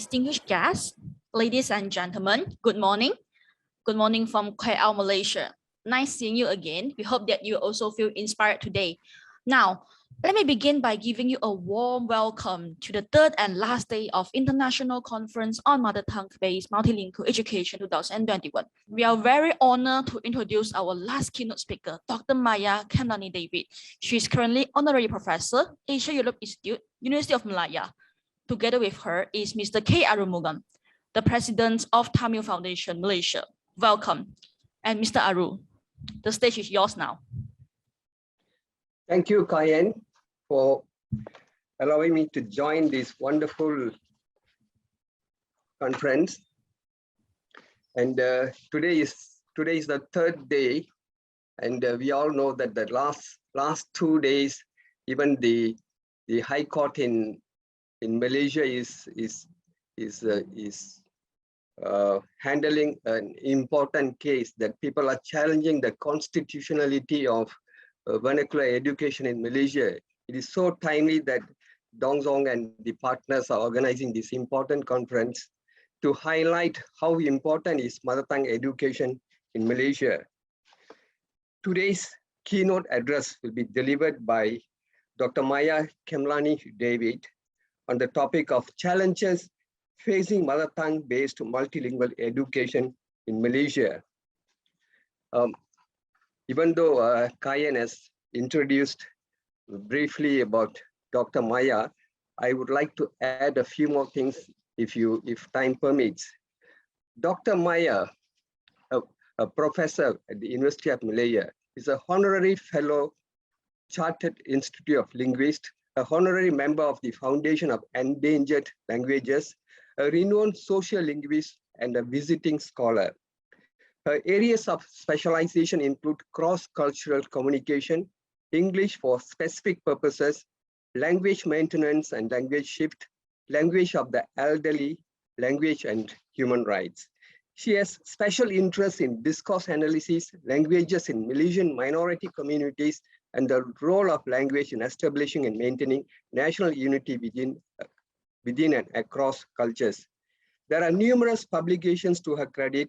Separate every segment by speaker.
Speaker 1: distinguished guests, ladies and gentlemen, good morning. Good morning from K.Arumugam, Malaysia. Nice seeing you again. We hope that you also feel inspired today. Now, let me begin by giving you a warm welcome to the third and last day of International Conference on Mother Tongue-Based Multilingual Education 2021. We are very honored to introduce our last keynote speaker, Dr. Maya Khemlani David. She is currently Honorary Professor, Asia Europe Institute, University of Malaya. Together with her is Mr. K.Arumugam, the President of Tamil Foundation, Malaysia. Welcome. And Mr. Aru, the stage is yours now.
Speaker 2: Thank you, Kayen, for allowing me to join this wonderful conference. And today is the third day, and we all know that the last 2 days, even the High Court in Malaysia is handling an important case that people are challenging the constitutionality of vernacular education in Malaysia. It is so timely that Dong Zong and the partners are organizing this important conference to highlight how important is mother tongue education in Malaysia. Today's keynote address will be delivered by Dr. Maya Khemlani David on the topic of challenges facing mother tongue-based multilingual education in Malaysia. Even though Kayen has introduced briefly about Dr. Maya, I would like to add a few more things if time permits. Dr. Maya, a professor at the University of Malaya, is a honorary fellow, Chartered Institute of Linguists, a honorary member of the Foundation of Endangered Languages, a renowned social linguist, and a visiting scholar. Her areas of specialization include cross-cultural communication, English for specific purposes, language maintenance and language shift, language of the elderly, language and human rights. She has special interest in discourse analysis, languages in Malaysian minority communities, and the role of language in establishing and maintaining national unity within and across cultures. There are numerous publications to her credit,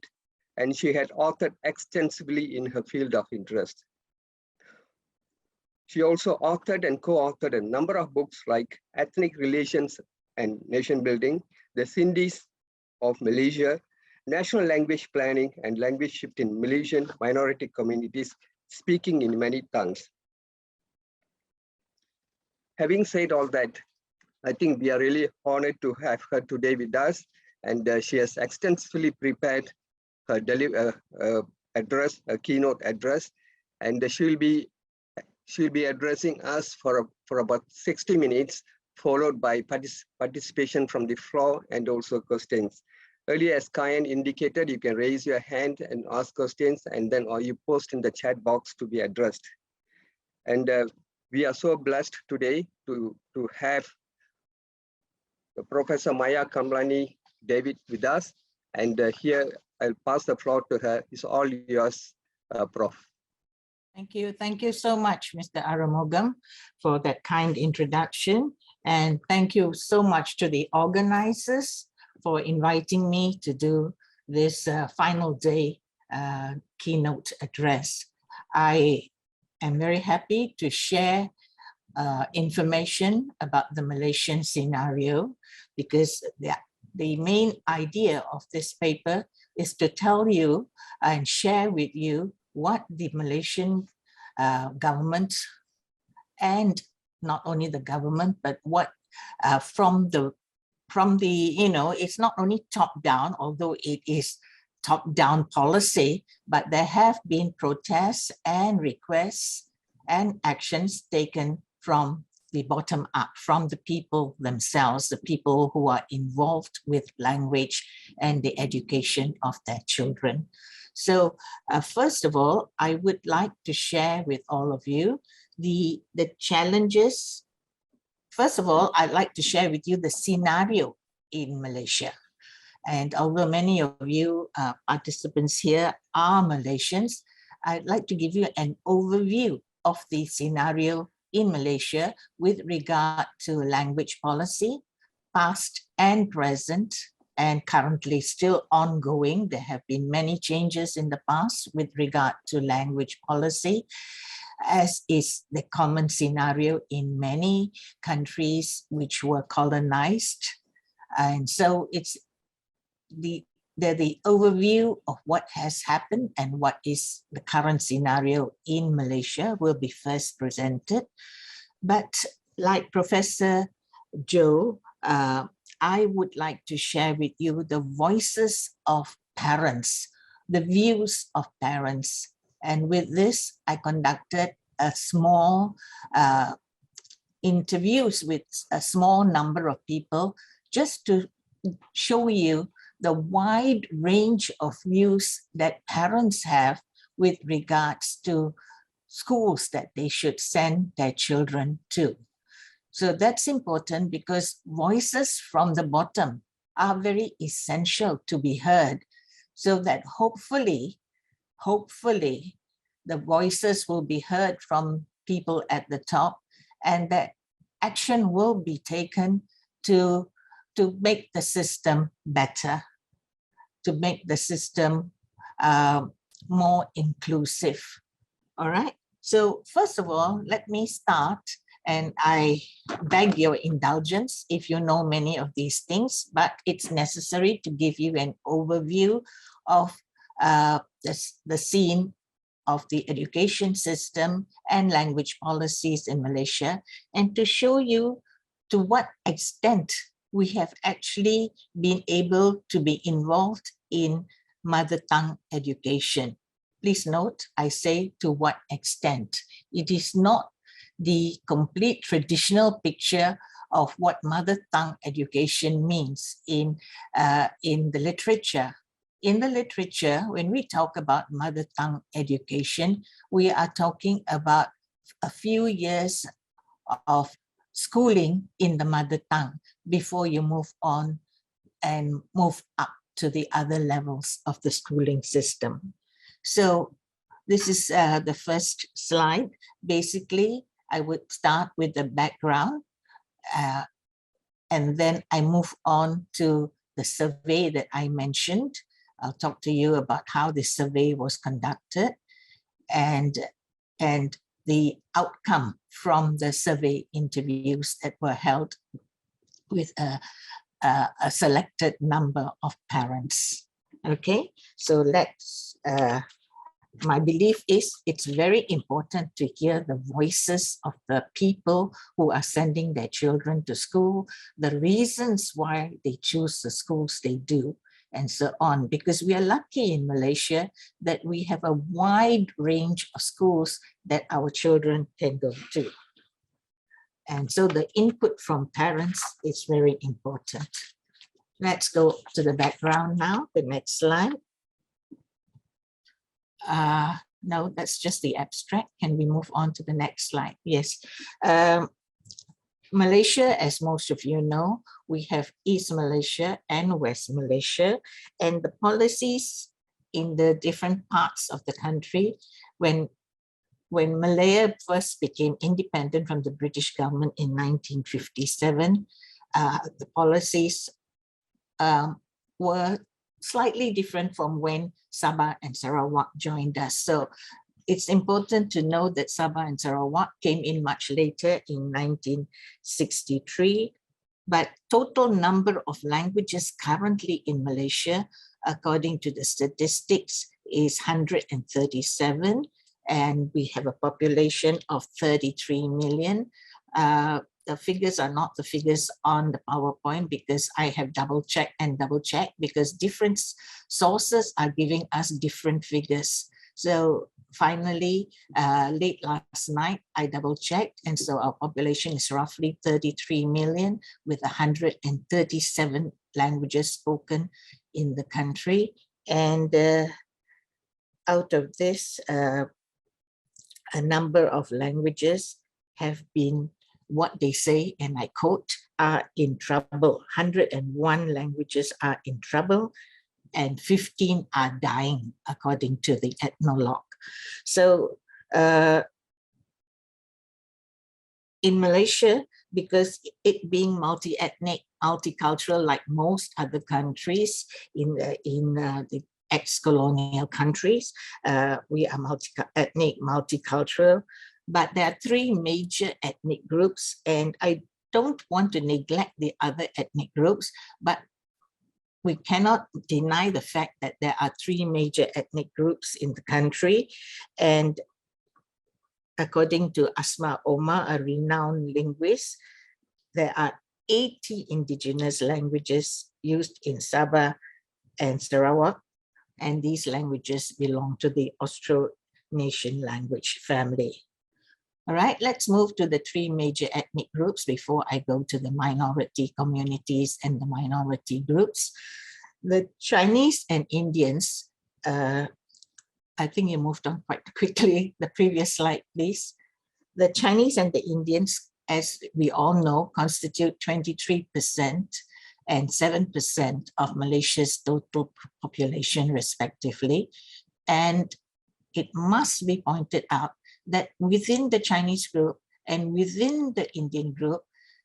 Speaker 2: and she had authored extensively in her field of interest. She also authored and co-authored a number of books like Ethnic Relations and Nation Building, The Sindhis of Malaysia, National Language Planning and Language Shift in Malaysian Minority Communities, Speaking in Many Tongues. Having said all that, I think we are really honored to have her today with us, and she has extensively prepared her address, a keynote address, and she'll be addressing us for about 60 minutes, followed by participation from the floor and also questions. Earlier, as Kayen indicated, you can raise your hand and ask questions, and then or you post in the chat box to be addressed. And we are so blessed today to have Professor Maya Khemlani David with us. And here I'll pass the floor to her. It's all yours, Prof.
Speaker 3: Thank you. Thank you so much, Mr. Arumugam, for that kind introduction. And thank you so much to the organizers for inviting me to do this final day keynote address. I am very happy to share information about the Malaysian scenario, because the main idea of this paper is to tell you and share with you what the Malaysian government, and not only the government, but what from the it's not only top down, although it is top down policy, but there have been protests and requests and actions taken from the bottom up, from the people themselves, the people who are involved with language and the education of their children. So first of all, I would like to share with all of you the challenges. First of all, I'd like to share with you the scenario in Malaysia. And although many of you participants here are Malaysians, I'd like to give you an overview of the scenario in Malaysia with regard to language policy, past and present, and currently still ongoing. There have been many changes in the past with regard to language policy, as is the common scenario in many countries which were colonized. And so it's the overview of what has happened and what is the current scenario in Malaysia will be first presented. But like Professor Joe, I would like to share with you the voices of parents, the views of parents. And with this, I conducted a small interviews with a small number of people just to show you the wide range of views that parents have with regards to schools that they should send their children to. So that's important because voices from the bottom are very essential to be heard, so that hopefully the voices will be heard from people at the top, and that action will be taken to make the system better, to make the system more inclusive. All right. So first of all, let me start, and I beg your indulgence if you know many of these things, but it's necessary to give you an overview of the scene of the education system and language policies in Malaysia, and to show you to what extent we have actually been able to be involved in mother tongue education. Please note, I say to what extent. It is not the complete traditional picture of what mother tongue education means in the literature. In the literature, when we talk about mother tongue education, we are talking about a few years of schooling in the mother tongue before you move on and move up to the other levels of the schooling system. So this is the first slide. Basically, I would start with the background and then I move on to the survey that I mentioned. I'll talk to you about how the survey was conducted and the outcome from the survey interviews that were held with a selected number of parents. Okay, so let's, my belief is it's very important to hear the voices of the people who are sending their children to school, the reasons why they choose the schools they do, and so on, because we are lucky in Malaysia that we have a wide range of schools that our children can go to. And so the input from parents is very important. Let's go to the background now, the next slide. No, that's just the abstract. Can we move on to the next slide? Yes. Malaysia, as most of you know, we have East Malaysia and West Malaysia, and the policies in the different parts of the country, when Malaya first became independent from the British government in 1957, the policies were slightly different from when Sabah and Sarawak joined us. So it's important to know that Sabah and Sarawak came in much later in 1963, but total number of languages currently in Malaysia, according to the statistics, is 137, and we have a population of 33 million. The figures are not the figures on the PowerPoint because I have double checked because different sources are giving us different figures. So finally, late last night, I double checked, and so our population is roughly 33 million with 137 languages spoken in the country. And out of this, a number of languages have been, what they say, and I quote, are in trouble. 101 languages are in trouble and 15 are dying, according to the ethnologue. So in Malaysia, because it being multi-ethnic, multicultural like most other countries in the ex-colonial countries. We are ethnic, multicultural, but there are three major ethnic groups, and I don't want to neglect the other ethnic groups, but we cannot deny the fact that there are three major ethnic groups in the country. And according to Asma Omar, a renowned linguist, there are 80 indigenous languages used in Sabah and Sarawak, and these languages belong to the Austronesian language family. All right, let's move to the three major ethnic groups before I go to the minority communities and the minority groups. The Chinese and Indians, I think you moved on quite quickly. The previous slide, please. The Chinese and the Indians, as we all know, constitute 23% and 7% of Malaysia's total population, respectively. And it must be pointed out that within the Chinese group and within the Indian group,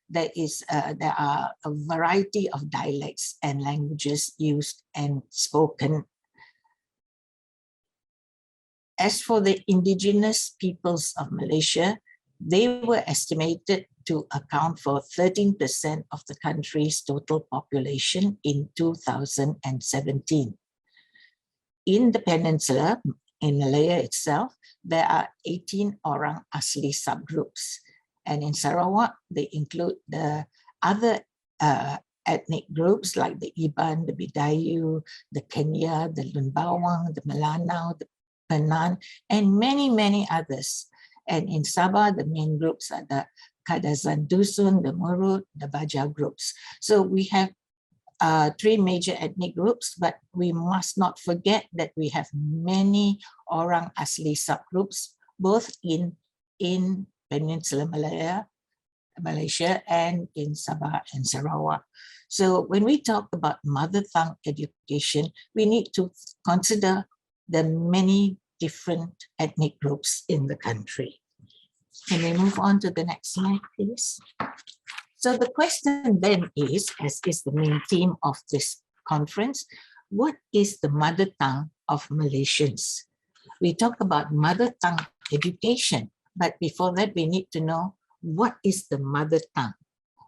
Speaker 3: there are a variety of dialects and languages used and spoken. As for the indigenous peoples of Malaysia, they were estimated to account for 13% of the country's total population in 2017. In the peninsula, in Malaya itself, there are 18 Orang Asli subgroups. And in Sarawak, they include the other ethnic groups like the Iban, the Bidayu, the Kenya, the Lunbawang, the Melanau, the Penan, and many, many others. And in Sabah, the main groups are the Kadazan Dusun, the Murut, the Baja groups. So we have three major ethnic groups, but we must not forget that we have many Orang Asli subgroups, both in Peninsular Malaysia and in Sabah and Sarawak. So when we talk about mother tongue education, we need to consider the many different ethnic groups in the country. Can we move on to the next slide, please? So the question then is, as is the main theme of this conference, what is the mother tongue of Malaysians? We talk about mother tongue education, but before that, we need to know what is the mother tongue.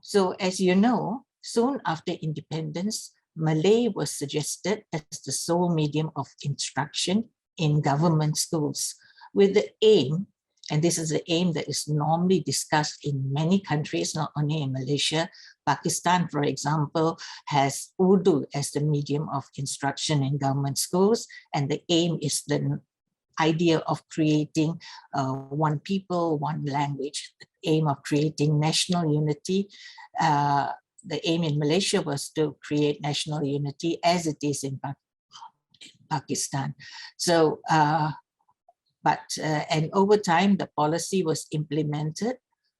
Speaker 3: So as you know, soon after independence, Malay was suggested as the sole medium of instruction in government schools with the aim, and this is the aim that is normally discussed in many countries, not only in Malaysia. Pakistan, for example, has Urdu as the medium of instruction in government schools, and the aim is the idea of creating one people, one language, the aim of creating national unity. The aim in Malaysia was to create national unity as it is in Pakistan. So, and over time, the policy was implemented,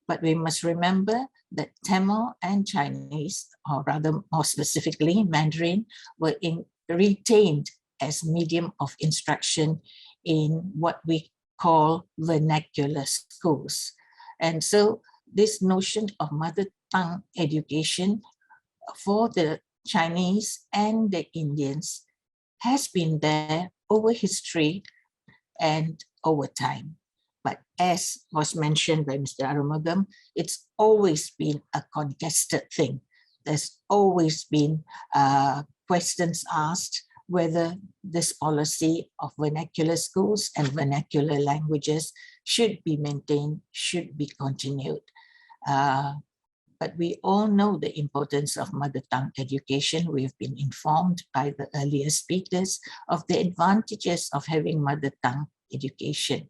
Speaker 3: but we must remember that Tamil and Chinese, or rather more specifically Mandarin, were retained as medium of instruction in what we call vernacular schools. And so this notion of mother tongue education for the Chinese and the Indians has been there over history and over time. But as was mentioned by Mr. Arumugam, it's always been a contested thing. There's always been questions asked whether this policy of vernacular schools and vernacular languages should be maintained, should be continued. But we all know the importance of mother tongue education. We've been informed by the earlier speakers of the advantages of having mother tongue education.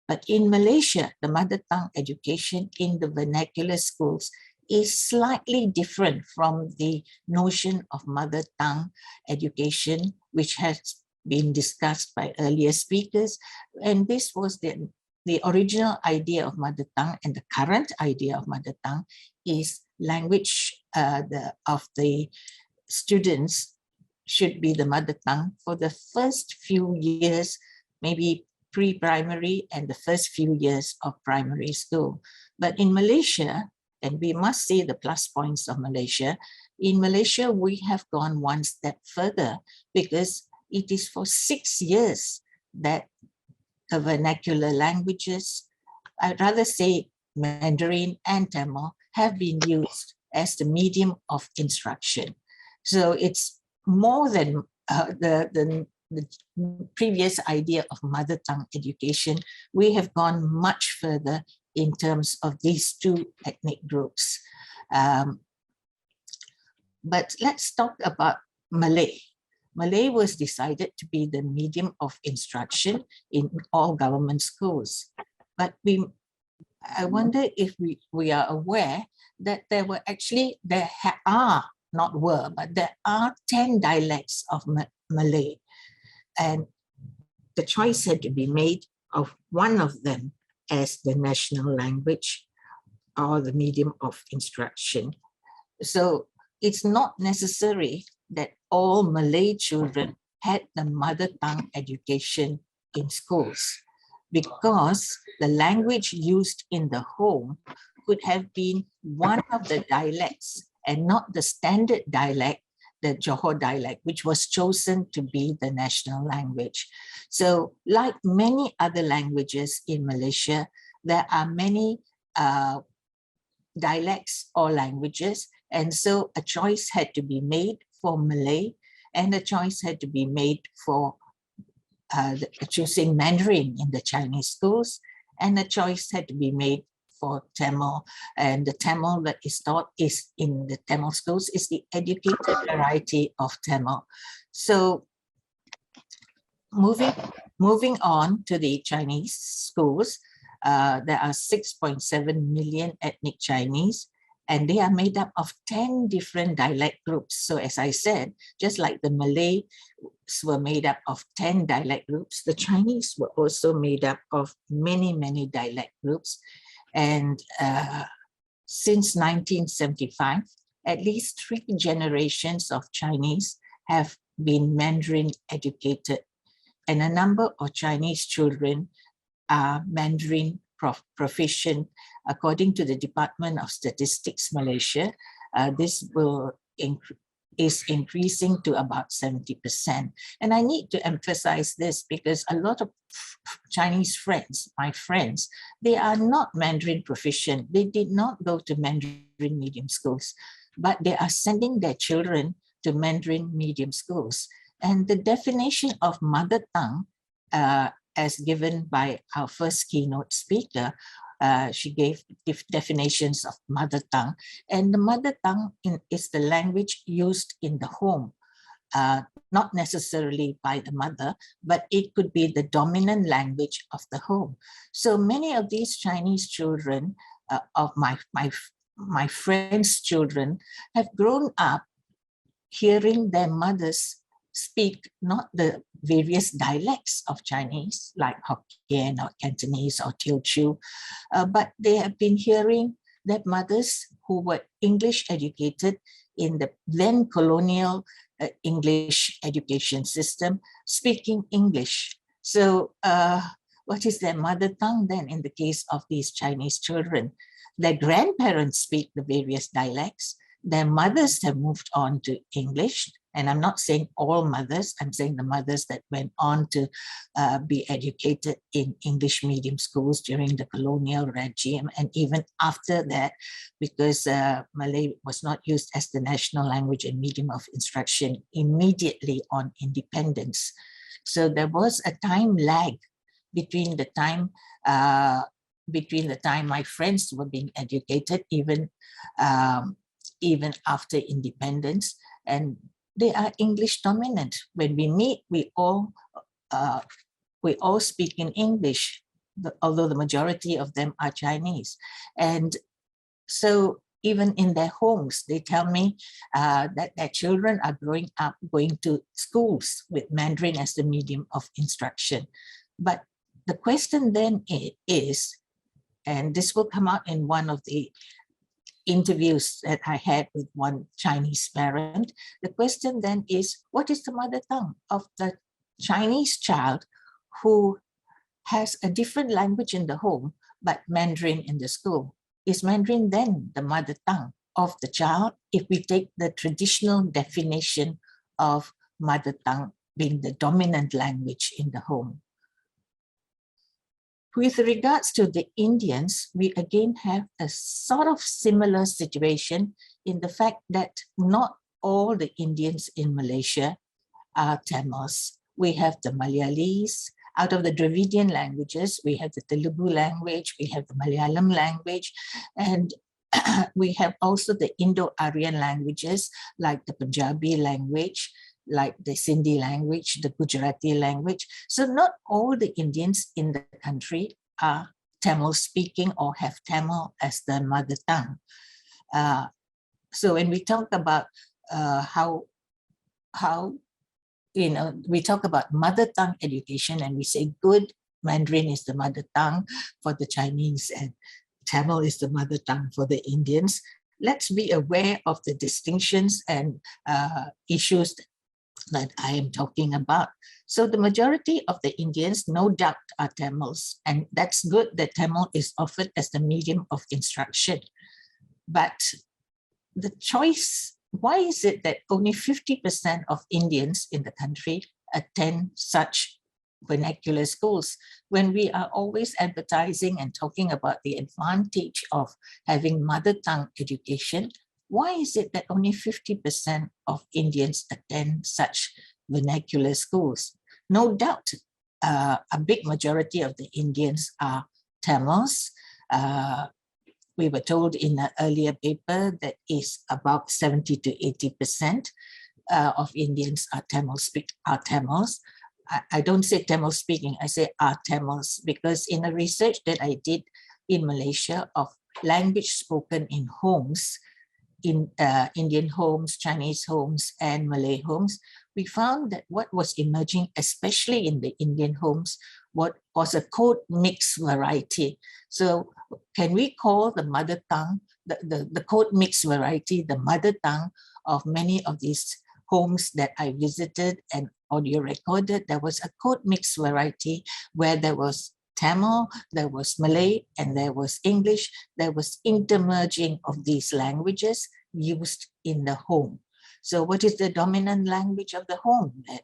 Speaker 3: But in Malaysia, the mother tongue education in the vernacular schools is slightly different from the notion of mother tongue education, which has been discussed by earlier speakers. And this was the original idea of mother tongue, and the current idea of mother tongue is language of the students should be the mother tongue for the first few years, maybe pre-primary and the first few years of primary school. But in Malaysia, And we must see the plus points of Malaysia. In Malaysia, we have gone one step further because it is for 6 years that the vernacular languages, I'd rather say Mandarin and Tamil, have been used as the medium of instruction. So it's more than the previous idea of mother tongue education. We have gone much further in terms of these two ethnic groups. But let's talk about Malay. Malay was decided to be the medium of instruction in all government schools. But I wonder if we are aware that there are 10 dialects of Malay. And the choice had to be made of one of them as the national language or the medium of instruction. So it's not necessary that all Malay children had the mother tongue education in schools, because the language used in the home could have been one of the dialects and not the standard dialect, the Johor dialect, which was chosen to be the national language. So like many other languages in Malaysia, there are many dialects or languages. And so a choice had to be made for Malay, and a choice had to be made for choosing Mandarin in the Chinese schools, and a choice had to be made for Tamil. And the Tamil that is taught is in the Tamil schools is the educated variety of Tamil. So moving on to the Chinese schools, there are 6.7 million ethnic Chinese, and they are made up of 10 different dialect groups. So as I said, just like the Malays were made up of 10 dialect groups, the Chinese were also made up of many, many dialect groups. And since 1975, at least 3 generations of Chinese have been Mandarin educated, and a number of Chinese children are Mandarin proficient. According to the Department of Statistics Malaysia, this is increasing to about 70%. And I need to emphasize this because a lot of Chinese friends, my friends, they are not Mandarin proficient. They did not go to Mandarin medium schools, but they are sending their children to Mandarin medium schools. And the definition of mother tongue, as given by our first keynote speaker, she gave definitions of mother tongue. And the mother tongue is the language used in the home, not necessarily by the mother, but it could be the dominant language of the home. So many of these Chinese children, of my friends' children, have grown up hearing their mothers speak not the various dialects of Chinese, like Hokkien or Cantonese or Teochew, but they have been hearing their mothers who were English educated in the then colonial English education system speaking English. So what is their mother tongue then in the case of these Chinese children? Their grandparents speak the various dialects. Their mothers have moved on to English. And I'm not saying all mothers, I'm saying the mothers that went on to be educated in English medium schools during the colonial regime, and even after that, because Malay was not used as the national language and medium of instruction immediately on independence. So there was a time lag between the time my friends were being educated, even after independence, and they are English dominant. When we meet, we all speak in English, although the majority of them are Chinese. And so even in their homes, they tell me that their children are growing up going to schools with Mandarin as the medium of instruction. But the question then is, and this will come out in one of the interviews that I had with one Chinese parent, the question then is, what is the mother tongue of the Chinese child who has a different language in the home, but Mandarin in the school? is Mandarin then the mother tongue of the child if we take the traditional definition of mother tongue being the dominant language in the home? With regards to the Indians, we again have a sort of similar situation in the fact that not all the Indians in Malaysia are Tamils. We have the Malayalis. Out of the Dravidian languages, we have the Telugu language, we have the Malayalam language, and we have also the Indo-Aryan languages like the Punjabi language, like the Sindhi language, the Gujarati language. So not all the Indians in the country are Tamil speaking or have Tamil as their mother tongue. So when we talk about how we talk about mother tongue education and we say good Mandarin is the mother tongue for the Chinese and Tamil is the mother tongue for the Indians, let's be aware of the distinctions and issues that I am talking about. So the majority of the Indians, no doubt, are Tamils, and that's good that Tamil is offered as the medium of instruction. But the choice, why is it that only 50% of Indians in the country attend such vernacular schools when we are always advertising and talking about the advantage of having mother tongue education? Why is it that only 50% of Indians attend such vernacular schools? No doubt, a big majority of the Indians are Tamils. We were told in an earlier paper that is about 70 to 80% of Indians are Tamils. I don't say Tamil speaking, I say are Tamils, because in a research that I did in Malaysia of language spoken in homes, in Indian homes, Chinese homes, and Malay homes, we found that what was emerging, especially in the Indian homes, what was a code mix variety. So can we call the mother tongue, the code mix variety, the mother tongue of many of these homes that I visited and audio recorded? There was a code mix variety where there was Tamil, there was Malay, and there was English. There was intermerging of these languages used in the home. So what is the dominant language of the home then?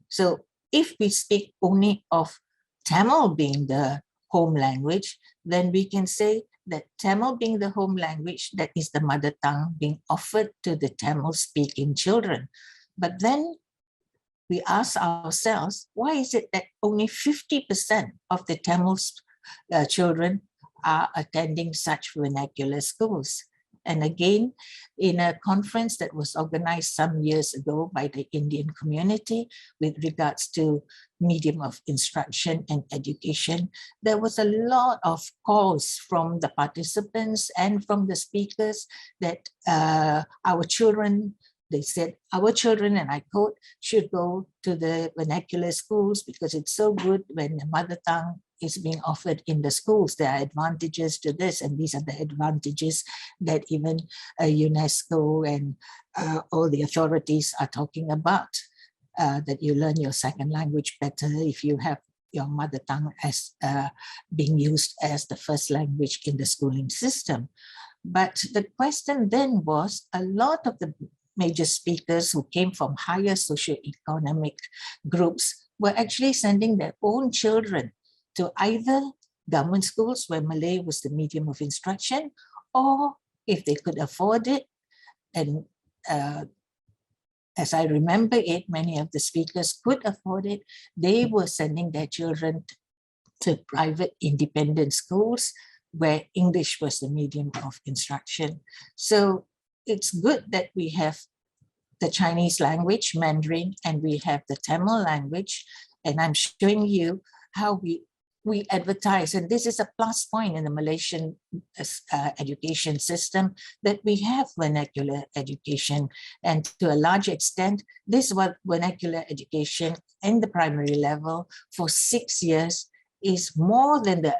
Speaker 3: So if we speak only of Tamil being the home language, then we can say that Tamil being the home language, that is the mother tongue being offered to the Tamil speaking children. But then we ask ourselves, why is it that only 50% of the Tamil children are attending such vernacular schools? And again, in a conference that was organized some years ago by the Indian community with regards to medium of instruction and education, there was a lot of calls from the participants and from the speakers that our children, they said, our children, and I quote, should go to the vernacular schools because it's so good when the mother tongue is being offered in the schools. There are advantages to this, and these are the advantages that even UNESCO and all the authorities are talking about, that you learn your second language better if you have your mother tongue as being used as the first language in the schooling system. But the question then was, a lot of the major speakers who came from higher socioeconomic groups were actually sending their own children to either government schools where Malay was the medium of instruction, or if they could afford it, and as I remember it, many of the speakers could afford it, they were sending their children to private independent schools where English was the medium of instruction. So it's good that we have the Chinese language, Mandarin, and we have the Tamil language. And I'm showing you how we advertise, and this is a plus point in the Malaysian education system, that we have vernacular education. And to a large extent, this vernacular education in the primary level for 6 years is more than the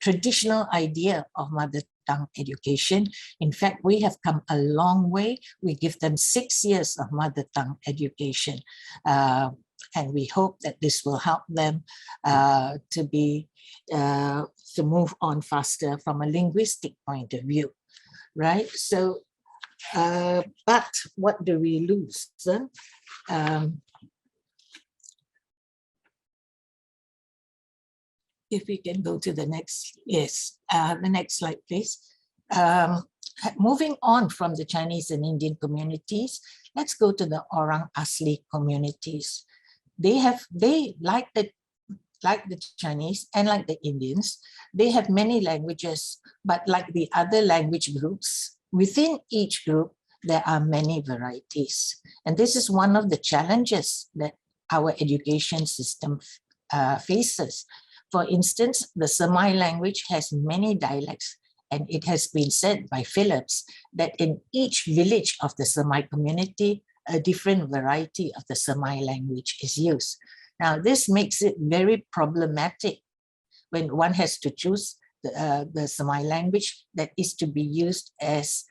Speaker 3: traditional idea of mother tongue education. In fact, we have come a long way. We give them 6 years of mother tongue education. and we hope that this will help them to move on faster from a linguistic point of view, right? So, but what do we lose? If we can go to the next, yes, the next slide, please. Moving on from the Chinese and Indian communities, let's go to the Orang Asli communities. They like the Chinese and like the Indians, they have many languages, but like the other language groups, within each group, there are many varieties. And this is one of the challenges that our education system faces. For instance, the Semai language has many dialects, and it has been said by Phillips that in each village of the Semai community, a different variety of the Semai language is used. Now, this makes it very problematic when one has to choose the Semai language that is to be used as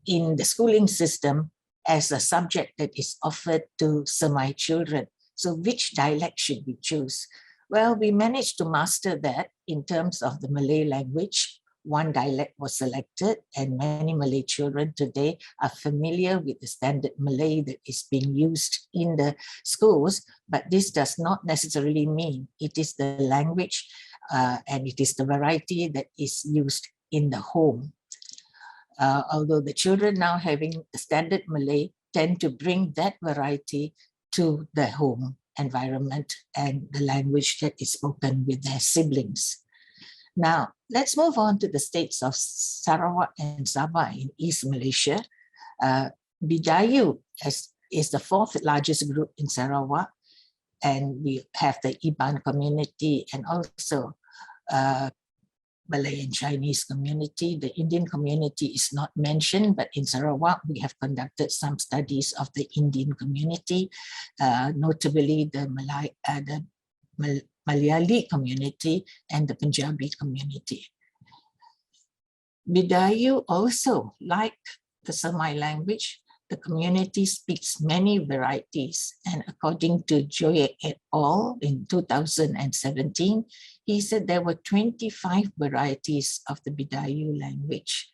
Speaker 3: in the schooling system as a subject that is offered to Semai children. So which dialect should we choose? Well, we managed to master that in terms of the Malay language. One dialect was selected, and many Malay children today are familiar with the standard Malay that is being used in the schools, but this does not necessarily mean it is the language and it is the variety that is used in the home. Although the children now having the standard Malay tend to bring that variety to the home environment and the language that is spoken with their siblings. Now, let's move on to the states of Sarawak and Sabah in East Malaysia. Bidayu is the fourth largest group in Sarawak, and we have the Iban community and also Malay and Chinese community. The Indian community is not mentioned, but in Sarawak, we have conducted some studies of the Indian community, notably the Malayali community and the Punjabi community. Bidayu also, like the Semai language, the community speaks many varieties, and according to Joye et al. In 2017, he said there were 25 varieties of the Bidayu language.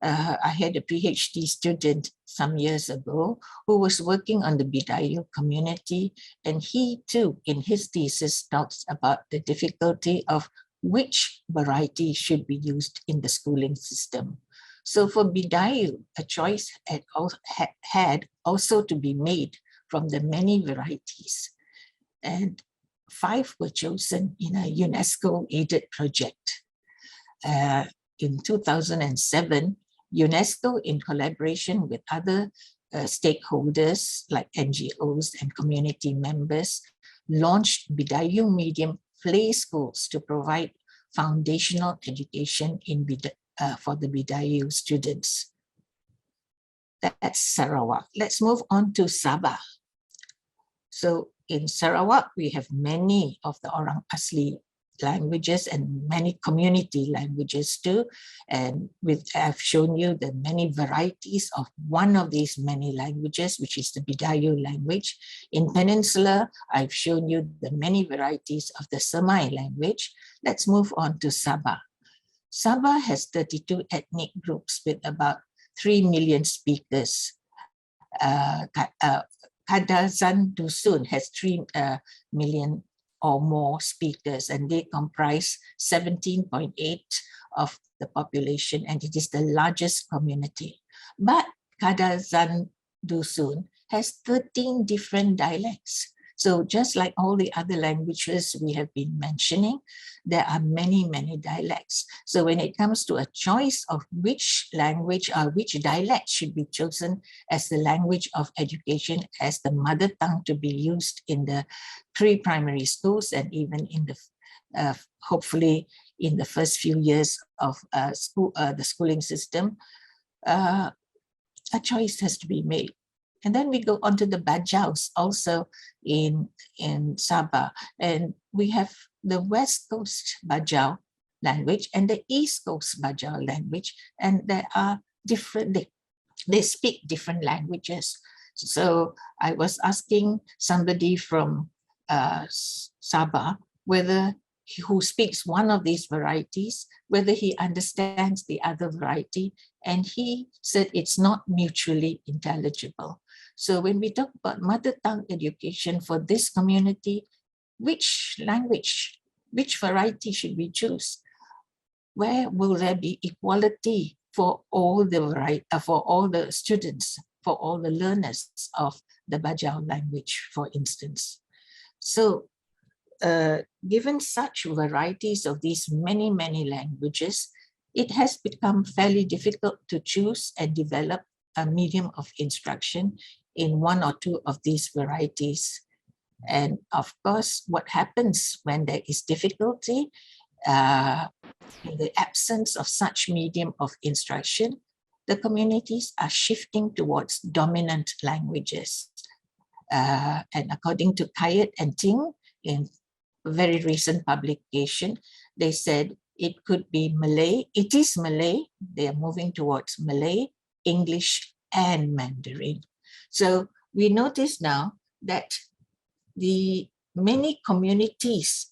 Speaker 3: I had a PhD student some years ago who was working on the Bidayu community, and he too, in his thesis, talks about the difficulty of which variety should be used in the schooling system. So for Bidayu, a choice had also to be made from the many varieties, and 5 were chosen in a UNESCO-aided project. In 2007, UNESCO, in collaboration with other stakeholders like NGOs and community members, launched Bidayu medium play schools to provide foundational education for the Bidayu students. That's Sarawak. Let's move on to Sabah. So in Sarawak, we have many of the Orang Asli languages and many community languages too. And I've shown you the many varieties of one of these many languages, which is the Bidayu language. In Peninsula, I've shown you the many varieties of the Semai language. Let's move on to Sabah. Sabah has 32 ethnic groups with about 3 million speakers. Kadazan Dusun has 3 million or more speakers, and they comprise 17.8% of the population, and it is the largest community. But Kadazan Dusun has 13 different dialects. So just like all the other languages we have been mentioning, there are many, many dialects. So when it comes to a choice of which language or which dialect should be chosen as the language of education, as the mother tongue to be used in the pre-primary schools and even in the hopefully in the first few years of the schooling system, a choice has to be made. And then we go on to the Bajaus, also in Sabah. And we have the West Coast Bajau language and the East Coast Bajau language. And they are different, they speak different languages. So I was asking somebody from Sabah whether who speaks one of these varieties, whether he understands the other variety, and he said it's not mutually intelligible. So when we talk about mother tongue education for this community, which language, which variety should we choose? Where will there be equality for all the students, for all the learners of the Bajau language, for instance? So given such varieties of these many languages, it has become fairly difficult to choose and develop a medium of instruction in one or two of these varieties. And of course, what happens when there is difficulty in the absence of such medium of instruction, the communities are shifting towards dominant languages. And according to Kayet and Ting, in a very recent publication, they said it could be Malay. It is Malay. They are moving towards Malay, English, and Mandarin. So we notice now that the many communities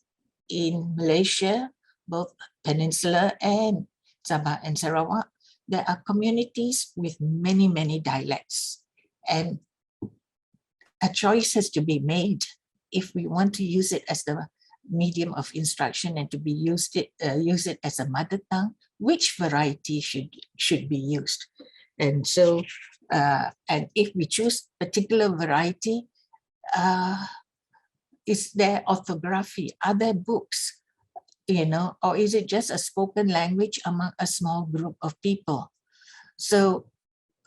Speaker 3: in Malaysia, both Peninsula and Sabah and Sarawak, there are communities with many dialects. And a choice has to be made if we want to use it as the medium of instruction and to be use it as a mother tongue, which variety should be used. And so, and if we choose particular variety, is there orthography? Are there books? Or is it just a spoken language among a small group of people? So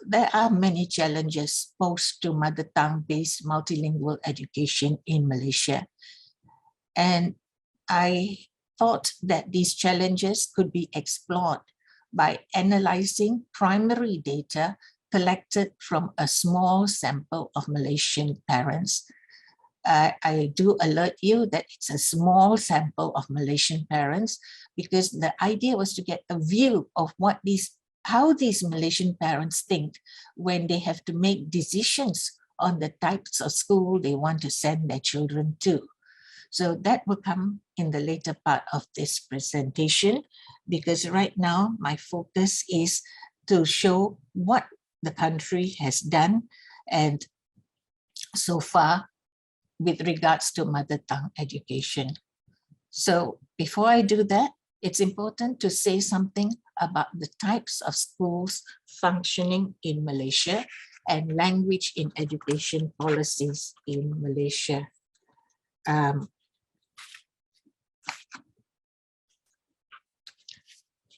Speaker 3: there are many challenges posed to mother tongue-based multilingual education in Malaysia. And I thought that these challenges could be explored by analyzing primary data collected from a small sample of Malaysian parents. I do alert you that it's a small sample of Malaysian parents, because the idea was to get a view of how these Malaysian parents think when they have to make decisions on the types of school they want to send their children to. So that will come in the later part of this presentation, because right now my focus is to show what the country has done and so far with regards to mother tongue education. So before I do that, it's important to say something about the types of schools functioning in Malaysia and language in education policies in Malaysia.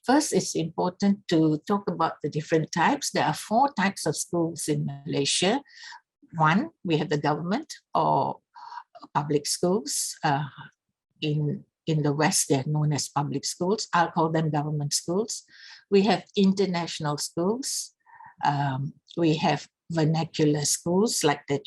Speaker 3: First, it's important to talk about the different types. There are 4 types of schools in Malaysia. One, we have the government or public schools. In the West, they're known as public schools. I'll call them government schools. We have international schools. We have vernacular schools like the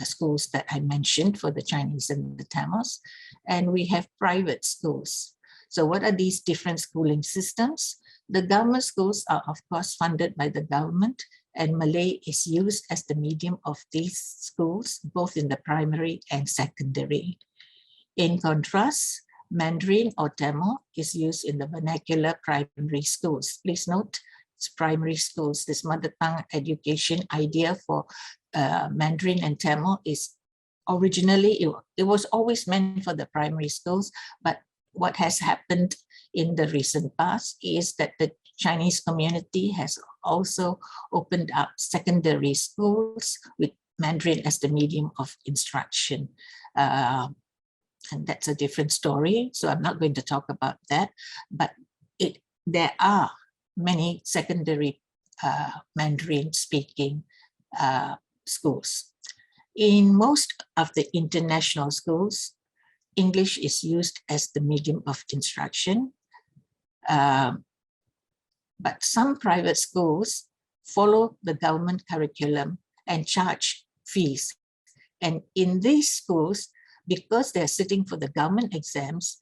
Speaker 3: schools that I mentioned for the Chinese and the Tamils. And we have private schools. So what are these different schooling systems? The government schools are, of course, funded by the government, and Malay is used as the medium of these schools, both in the primary and secondary. In contrast, Mandarin or Tamil is used in the vernacular primary schools. Please note, it's primary schools. This mother tongue education idea for Mandarin and Tamil is originally, it was always meant for the primary schools, but what has happened in the recent past is that the Chinese community has also opened up secondary schools with Mandarin as the medium of instruction. And that's a different story, so I'm not going to talk about that, but there are many secondary Mandarin speaking schools. In most of the international schools, English is used as the medium of instruction. But some private schools follow the government curriculum and charge fees. And in these schools, because they're sitting for the government exams,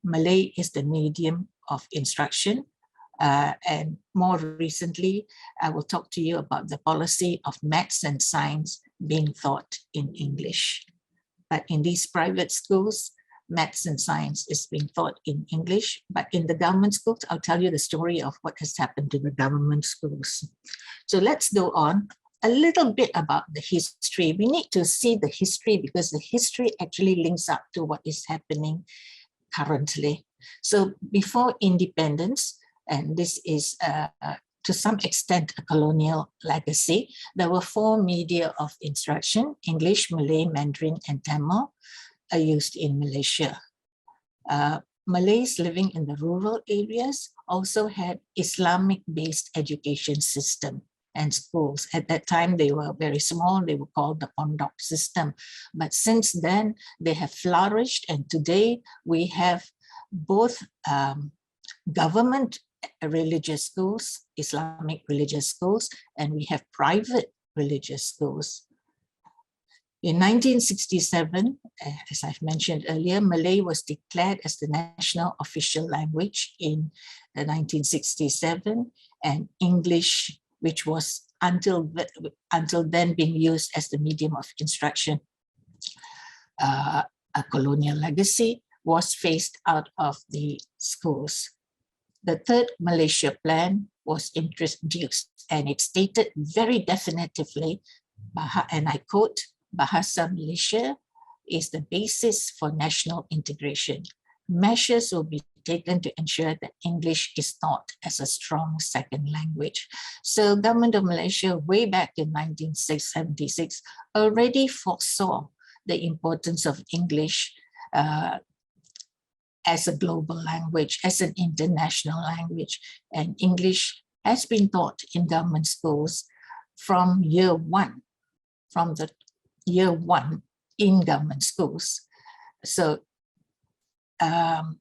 Speaker 3: Malay is the medium of instruction. And more recently, I will talk to you about the policy of maths and science being taught in English. But in these private schools, maths and science is being taught in English. But in the government schools, I'll tell you the story of what has happened to the government schools. So let's go on a little bit about the history. We need to see the history because the history actually links up to what is happening currently. So before independence, and this is to some extent a colonial legacy, there were 4 media of instruction: English, Malay, Mandarin, and Tamil are used in Malaysia. Malays living in the rural areas also had Islamic-based education system and schools. At that time, they were very small. They were called the pondok system. But since then, they have flourished. And today, we have both government religious schools, Islamic religious schools, and we have private religious schools. In 1967, as I've mentioned earlier, Malay was declared as the national official language in 1967, and English, which was until then being used as the medium of instruction, a colonial legacy, was phased out of the schools. The third Malaysia plan was introduced, and it stated very definitively, and I quote, "Bahasa Malaysia is the basis for national integration. Measures will be taken to ensure that English is taught as a strong second language." So government of Malaysia way back in 1976 already foresaw the importance of English as a global language, as an international language. And English has been taught in government schools from year one in government schools. So, and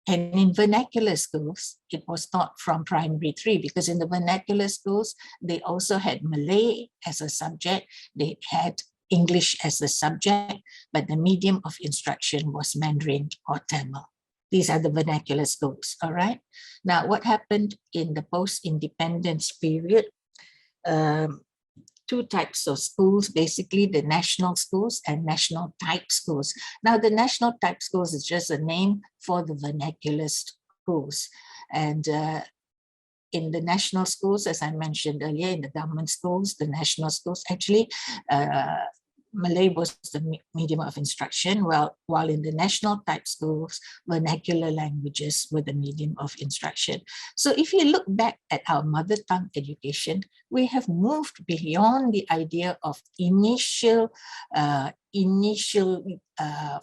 Speaker 3: in vernacular schools, it was taught from primary 3, because in the vernacular schools, they also had Malay as a subject, they had English as a subject, but the medium of instruction was Mandarin or Tamil. These are the vernacular schools, all right? Now, what happened in the post-independence period? 2 types of schools, basically the national schools and national type schools. Now, the national type schools is just a name for the vernacular schools. And in the national schools, as I mentioned earlier, in the government schools, the national schools, actually, Malay was the medium of instruction, while in the national type schools, vernacular languages were the medium of instruction. So if you look back at our mother tongue education, we have moved beyond the idea of initial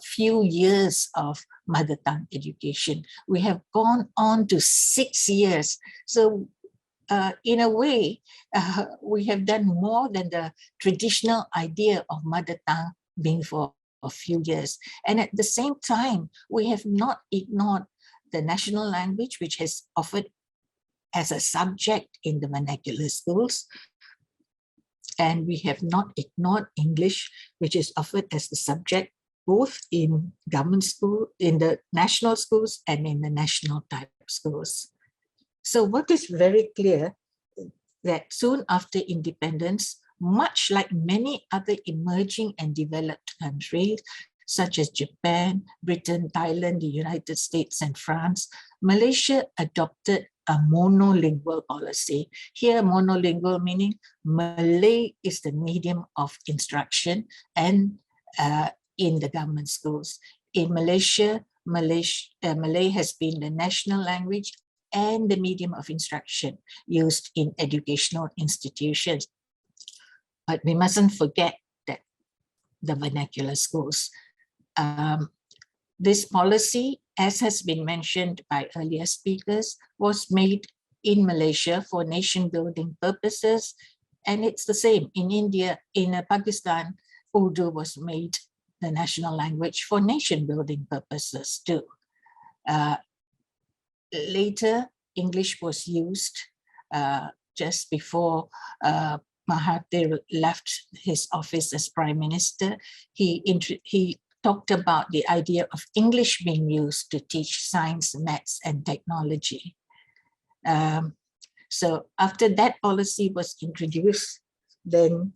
Speaker 3: few years of mother tongue education. We have gone on to 6 years. So in a way, we have done more than the traditional idea of mother tongue being for a few years. And at the same time, we have not ignored the national language, which has offered as a subject in the vernacular schools. And we have not ignored English, which is offered as the subject both in government school, in the national schools, and in the national type schools. So what is very clear that soon after independence, much like many other emerging and developed countries, such as Japan, Britain, Thailand, the United States, and France, Malaysia adopted a monolingual policy. Here, monolingual meaning Malay is the medium of instruction and in the government schools. In Malaysia, Malay has been the national language and the medium of instruction used in educational institutions. But we mustn't forget that the vernacular schools. This policy, as has been mentioned by earlier speakers, was made in Malaysia for nation building purposes. And it's the same in India, in Pakistan, Urdu was made the national language for nation building purposes too. Later, English was used just before Mahathir left his office as Prime Minister. He talked about the idea of English being used to teach science, maths, and technology. So after that policy was introduced, then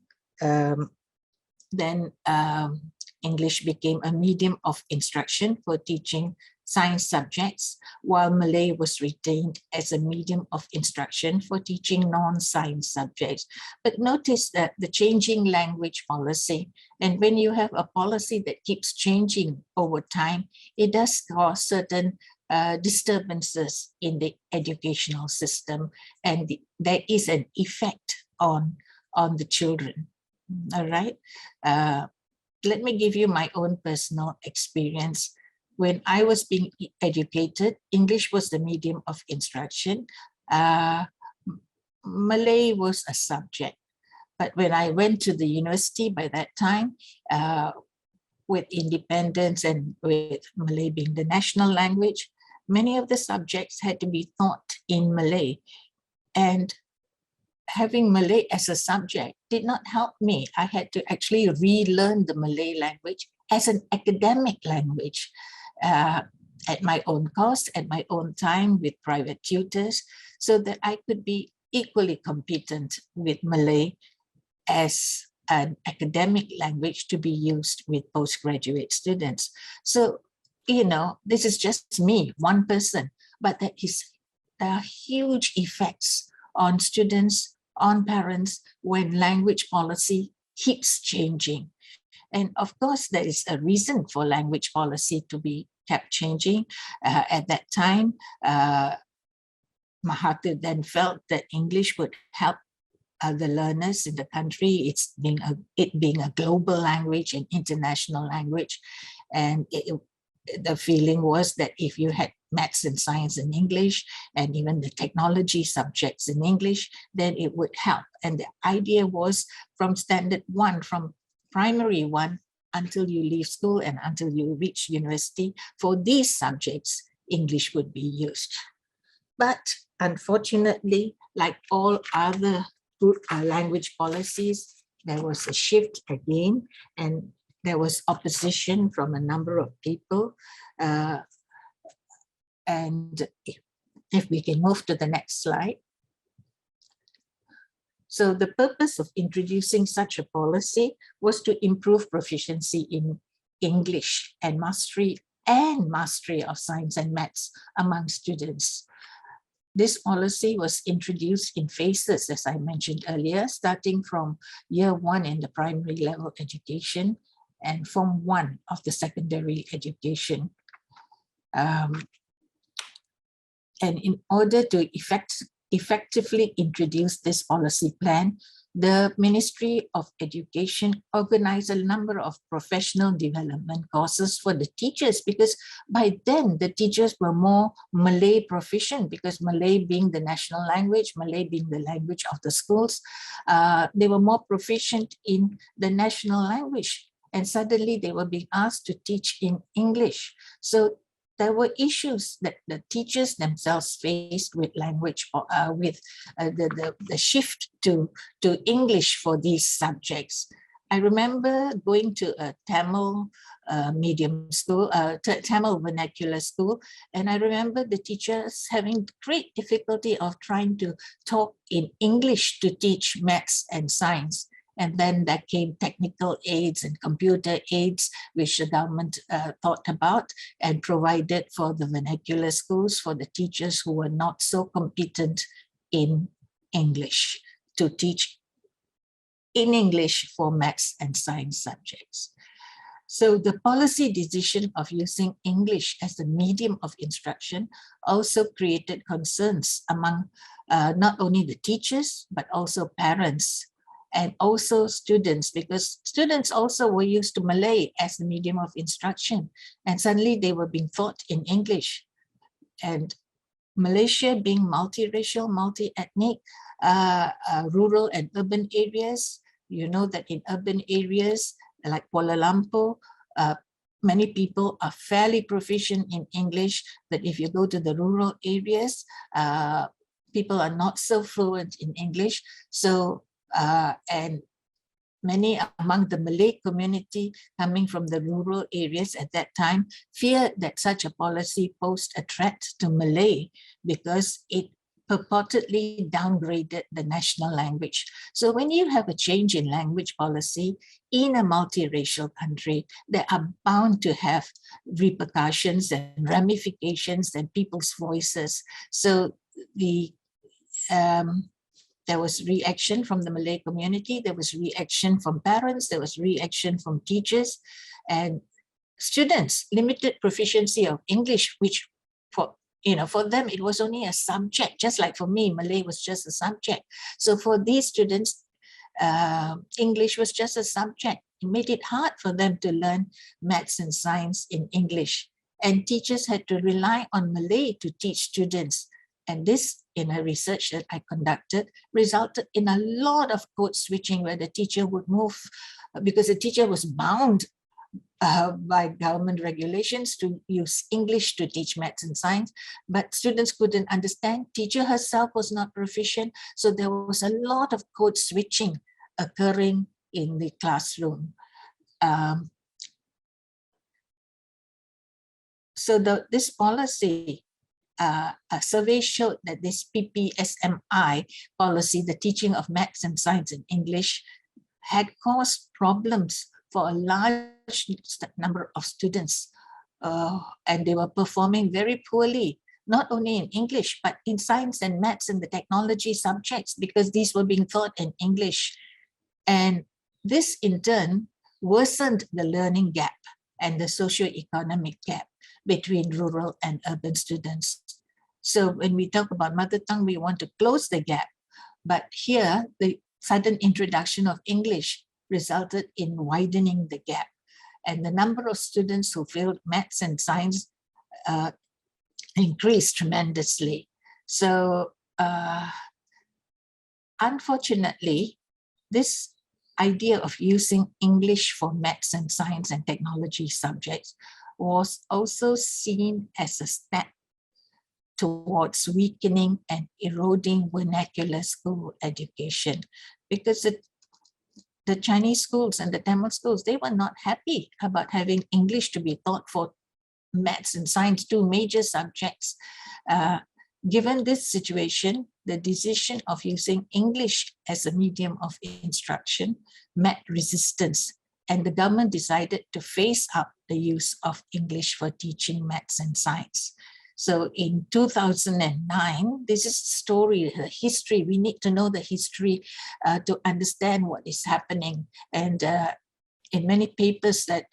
Speaker 3: English became a medium of instruction for teaching science subjects, while Malay was retained as a medium of instruction for teaching non-science subjects. But notice that the changing language policy, and when you have a policy that keeps changing over time, it does cause certain disturbances in the educational system, and there is an effect on the children. All right. Let me give you my own personal experience. When I was being educated, English was the medium of instruction. Malay was a subject. But when I went to the university by that time, with independence and with Malay being the national language, many of the subjects had to be taught in Malay. And having Malay as a subject did not help me. I had to actually relearn the Malay language as an academic language at my own cost, at my own time, with private tutors, so that I could be equally competent with Malay as an academic language to be used with postgraduate students. So, you know, this is just me, one person, but there are huge effects on students, on parents, when language policy keeps changing. And of course, there is a reason for language policy to be kept changing. At that time, Mahathir then felt that English would help the learners in the country, it being a global language, an international language. And the feeling was that if you had maths and science in English, and even the technology subjects in English, then it would help. And the idea was from standard 1, from primary 1, until you leave school and until you reach university, for these subjects, English would be used. But unfortunately, like all other language policies, there was a shift again, and there was opposition from a number of people. And if we can move to the next slide. So the purpose of introducing such a policy was to improve proficiency in English and mastery of science and maths among students. This policy was introduced in phases, as I mentioned earlier, starting from year 1 in the primary level education and Form 1 of the secondary education. And in order to effectively introduce this policy plan, the Ministry of Education organized a number of professional development courses for the teachers, because by then the teachers were more Malay proficient, because Malay being the national language, Malay being the language of the schools, they were more proficient in the national language. And suddenly they were being asked to teach in English. So there were issues that the teachers themselves faced with language, the shift to English for these subjects. I remember going to a Tamil medium school, Tamil vernacular school, and I remember the teachers having great difficulty of trying to talk in English to teach maths and science. And then there came technical aids and computer aids, which the government thought about and provided for the vernacular schools for the teachers who were not so competent in English to teach in English for maths and science subjects. So the policy decision of using English as the medium of instruction also created concerns among not only the teachers, but also parents and also students, because students also were used to Malay as the medium of instruction, and suddenly they were being taught in English. And Malaysia being multiracial, multi-ethnic, rural and urban areas, you know that in urban areas like Kuala Lumpur, many people are fairly proficient in English, but if you go to the rural areas, people are not so fluent in English. So and many among the Malay community coming from the rural areas at that time feared that such a policy posed a threat to Malay, because it purportedly downgraded the national language. So when you have a change in language policy in a multiracial country, they are bound to have repercussions and ramifications and people's voices. So there was reaction from the Malay community, there was reaction from parents, there was reaction from teachers and students. Limited proficiency of English, which for them it was only a subject, just like for me, Malay was just a subject. So for these students, English was just a subject. It made it hard for them to learn maths and science in English. And teachers had to rely on Malay to teach students. And this, in a research that I conducted, resulted in a lot of code switching where the teacher would move, because the teacher was bound by government regulations to use English to teach maths and science, but students couldn't understand. Teacher herself was not proficient. So there was a lot of code switching occurring in the classroom. This policy, a survey showed that this PPSMI policy, the teaching of maths and science in English, had caused problems for a large number of students. And they were performing very poorly, not only in English, but in science and maths and the technology subjects, because these were being taught in English. And this in turn worsened the learning gap and the socioeconomic gap between rural and urban students. So when we talk about mother tongue, we want to close the gap. But here, the sudden introduction of English resulted in widening the gap. And the number of students who failed maths and science increased tremendously. So unfortunately, this idea of using English for maths and science and technology subjects was also seen as a step towards weakening and eroding vernacular school education, because the Chinese schools and the Tamil schools, they were not happy about having English to be taught for maths and science, two major subjects. Given this situation, the decision of using English as a medium of instruction met resistance, and the government decided to phase up the use of English for teaching maths and science. So in 2009, this is story, the history. We need to know the history to understand what is happening. And in many papers that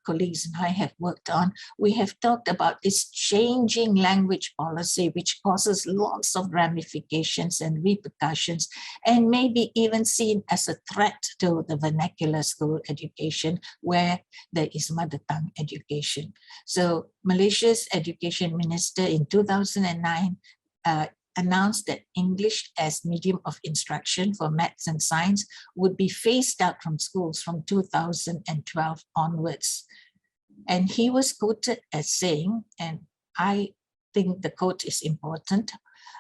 Speaker 3: colleagues and I have worked on, we have talked about this changing language policy, which causes lots of ramifications and repercussions, and maybe even seen as a threat to the vernacular school education where there is mother tongue education. So Malaysia's education minister in 2009 announced that English as medium of instruction for maths and science would be phased out from schools from 2012 onwards. And he was quoted as saying, and I think the quote is important,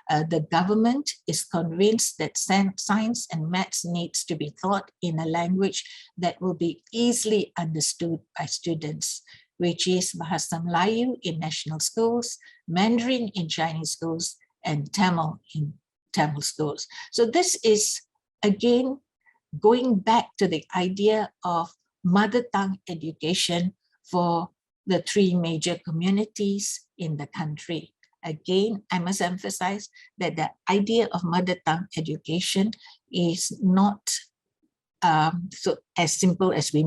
Speaker 3: the government is convinced that science and maths needs to be taught in a language that will be easily understood by students, which is Bahasa Melayu in national schools, Mandarin in Chinese schools, and Tamil in Tamil schools. So this is, again, going back to the idea of mother tongue education for the three major communities in the country. Again, I must emphasize that the idea of mother tongue education is not so as simple as we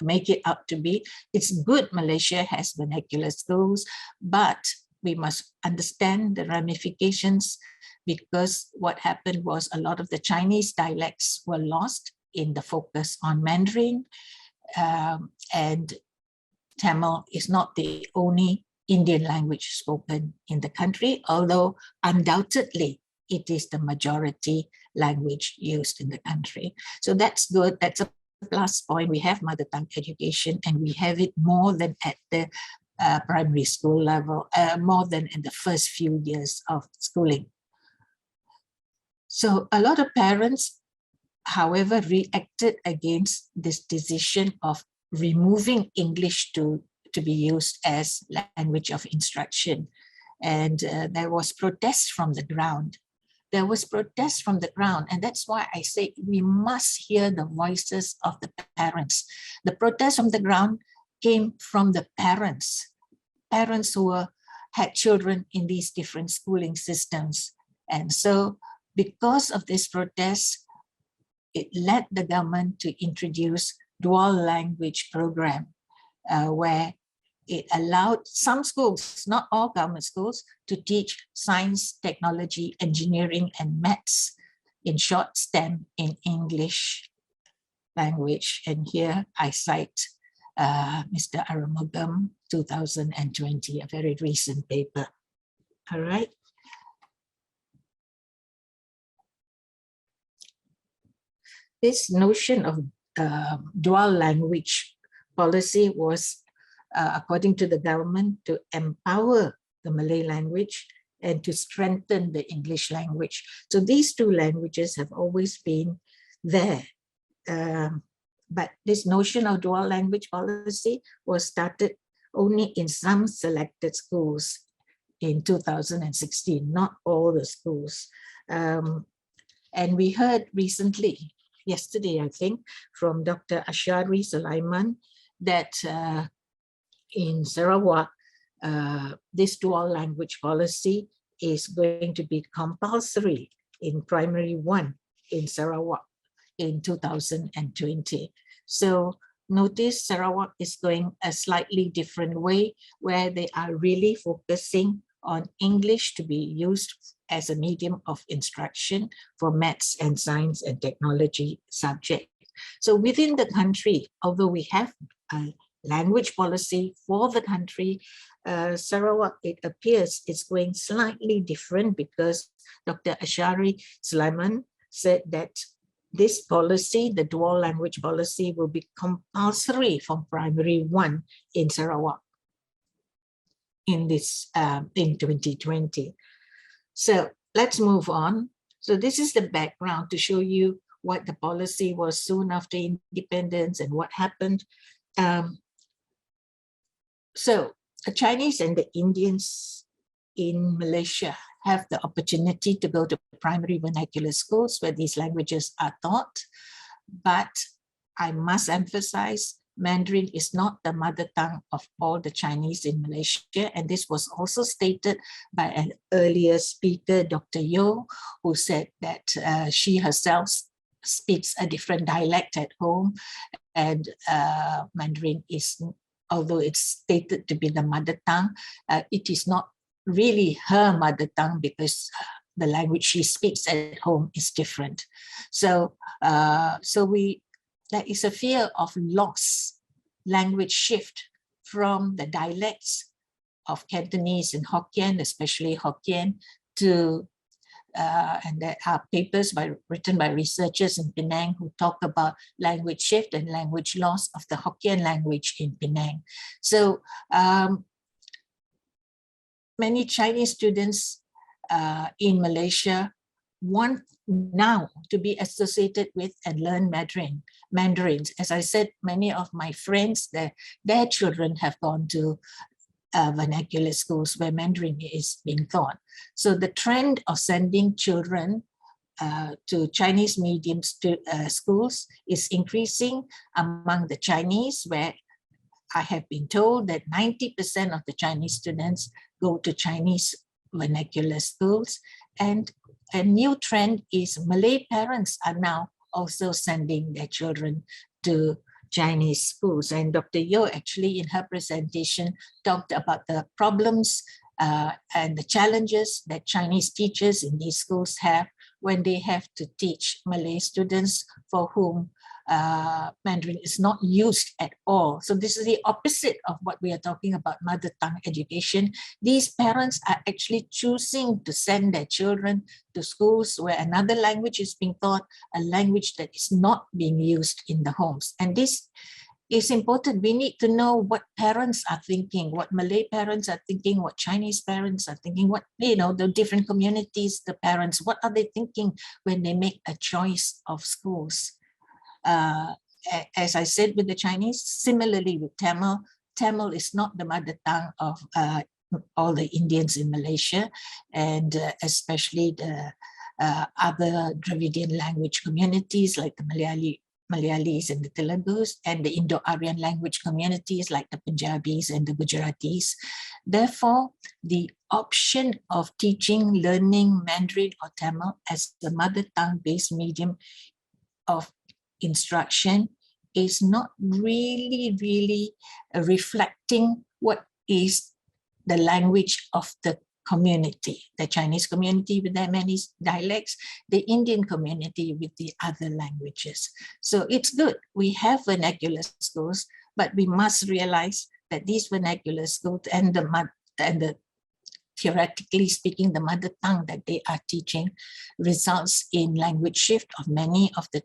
Speaker 3: make it out to be. It's good Malaysia has vernacular schools, but we must understand the ramifications, because what happened was a lot of the Chinese dialects were lost in the focus on Mandarin, and Tamil is not the only Indian language spoken in the country, although undoubtedly it is the majority language used in the country. So that's good. That's a plus point. We have mother tongue education, and we have it more than at the primary school level, more than in the first few years of schooling. So a lot of parents, however, reacted against this decision of removing English to be used as language of instruction. And there was protest from the ground. there was protest from the ground. And that's why I say we must hear the voices of the parents. The protest from the ground came from the parents who had children in these different schooling systems. And so because of this protest, it led the government to introduce dual language program, where it allowed some schools, not all government schools, to teach science, technology, engineering, and maths, in short, STEM, in English language. And here I cite Mr. Arumugam, 2020, a very recent paper. All right. This notion of dual language policy was, according to the government, to empower the Malay language and to strengthen the English language. So these two languages have always been there. But this notion of dual language policy was started only in some selected schools in 2016, not all the schools. And we heard recently, yesterday, I think, from Dr. Ashari Sulaiman that in Sarawak, this dual language policy is going to be compulsory in primary 1 in Sarawak in 2020. So notice Sarawak is going a slightly different way, where they are really focusing on English to be used as a medium of instruction for maths and science and technology subject. So within the country, although we have a language policy for the country, Sarawak, it appears, is going slightly different, because Dr. Ashari Sulaiman said that this policy, the dual language policy, will be compulsory from primary 1 in Sarawak in this in 2020. So let's move on. So this is the background to show you what the policy was soon after independence and what happened. So the Chinese and the Indians in Malaysia have the opportunity to go to primary vernacular schools where these languages are taught. But I must emphasize, Mandarin is not the mother tongue of all the Chinese in Malaysia. And this was also stated by an earlier speaker, Dr. Yo, who said that she herself speaks a different dialect at home. And Mandarin is, although it's stated to be the mother tongue, it is not really her mother tongue, because the language she speaks at home is different. So, there is a fear of loss, language shift from the dialects of Cantonese and Hokkien, especially Hokkien, to, and there are papers written by researchers in Penang who talk about language shift and language loss of the Hokkien language in Penang. So many Chinese students in Malaysia want now to be associated with and learn Mandarins. As I said, many of my friends, their children have gone to vernacular schools where Mandarin is being taught. So the trend of sending children to Chinese medium schools is increasing among the Chinese, where I have been told that 90% of the Chinese students go to Chinese vernacular schools. And a new trend is Malay parents are now also sending their children to Chinese schools. And Dr. Yo actually in her presentation talked about the problems and the challenges that Chinese teachers in these schools have when they have to teach Malay students for whom Mandarin is not used at all. So this is the opposite of what we are talking about, mother tongue education. These parents are actually choosing to send their children to schools where another language is being taught, a language that is not being used in the homes. And this is important. We need to know what parents are thinking, what Malay parents are thinking, what Chinese parents are thinking, what, you know, the different communities, the parents, what are they thinking when they make a choice of schools? As I said with the Chinese, similarly with Tamil, Tamil is not the mother tongue of all the Indians in Malaysia, and especially the other Dravidian language communities like the Malayalis and the Telugus, and the Indo-Aryan language communities like the Punjabis and the Gujaratis. Therefore, the option of teaching, learning Mandarin or Tamil as the mother tongue-based medium of instruction is not really reflecting what is the language of the community, the Chinese community with their many dialects, the Indian community with the other languages. So it's good. We have vernacular schools, but we must realize that these vernacular schools and the theoretically speaking, the mother tongue that they are teaching results in language shift of many of the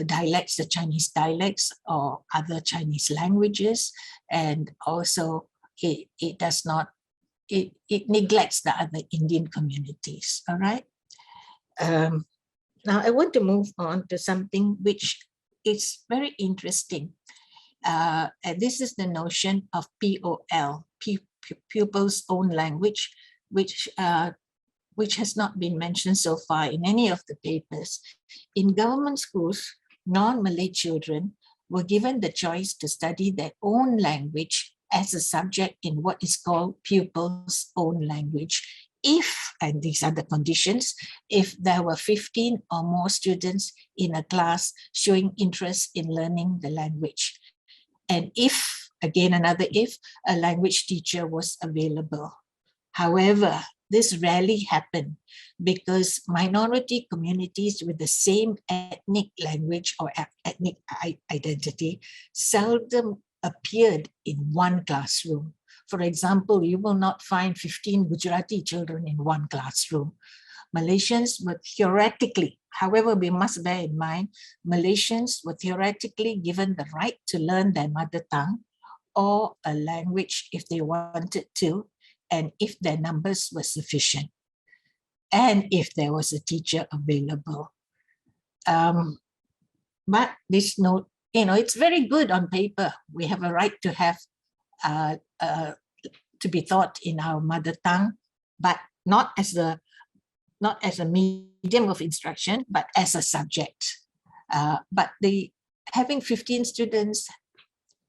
Speaker 3: dialects, the Chinese dialects or other Chinese languages. And also it does not, it neglects the other Indian communities, all right? Now I want to move on to something which is very interesting. And this is the notion of POL, pupil's own language, which has not been mentioned so far in any of the papers. In government schools, non-Malay children were given the choice to study their own language as a subject in what is called pupil's own language. If, and these are the conditions, if there were 15 or more students in a class showing interest in learning the language. And if, again, another if, a language teacher was available. However, this rarely happened because minority communities with the same ethnic language or ethnic identity seldom appeared in one classroom. For example, you will not find 15 Gujarati children in one classroom. Malaysians were theoretically, however, we must bear in mind, Malaysians were theoretically given the right to learn their mother tongue or a language if they wanted to, and if their numbers were sufficient, and if there was a teacher available. But this note, it's very good on paper. We have a right to have, to be taught in our mother tongue, but not as a medium of instruction, but as a subject. But having 15 students,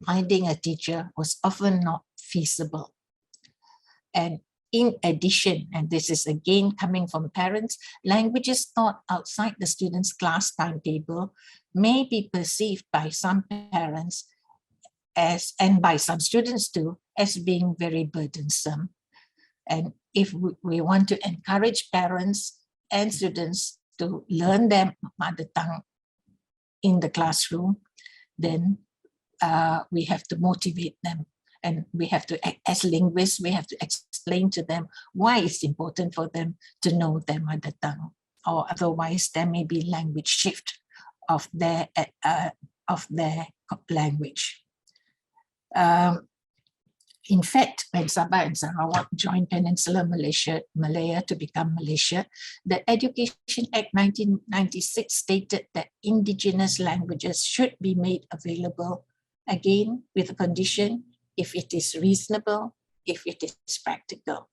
Speaker 3: finding a teacher was often not feasible. And in addition, and this is again coming from parents, languages taught outside the student's class timetable may be perceived by some parents as, and by some students too, as being very burdensome. And if we want to encourage parents and students to learn their mother tongue in the classroom, then we have to motivate them. And we have to, as linguists, we have to explain to them why it's important for them to know their mother tongue, or otherwise there may be language shift of their language. In fact, when Sabah and Sarawak joined Peninsular Malaya to become Malaysia, the Education Act 1996 stated that indigenous languages should be made available, again with a condition, if it is reasonable, if it is practical.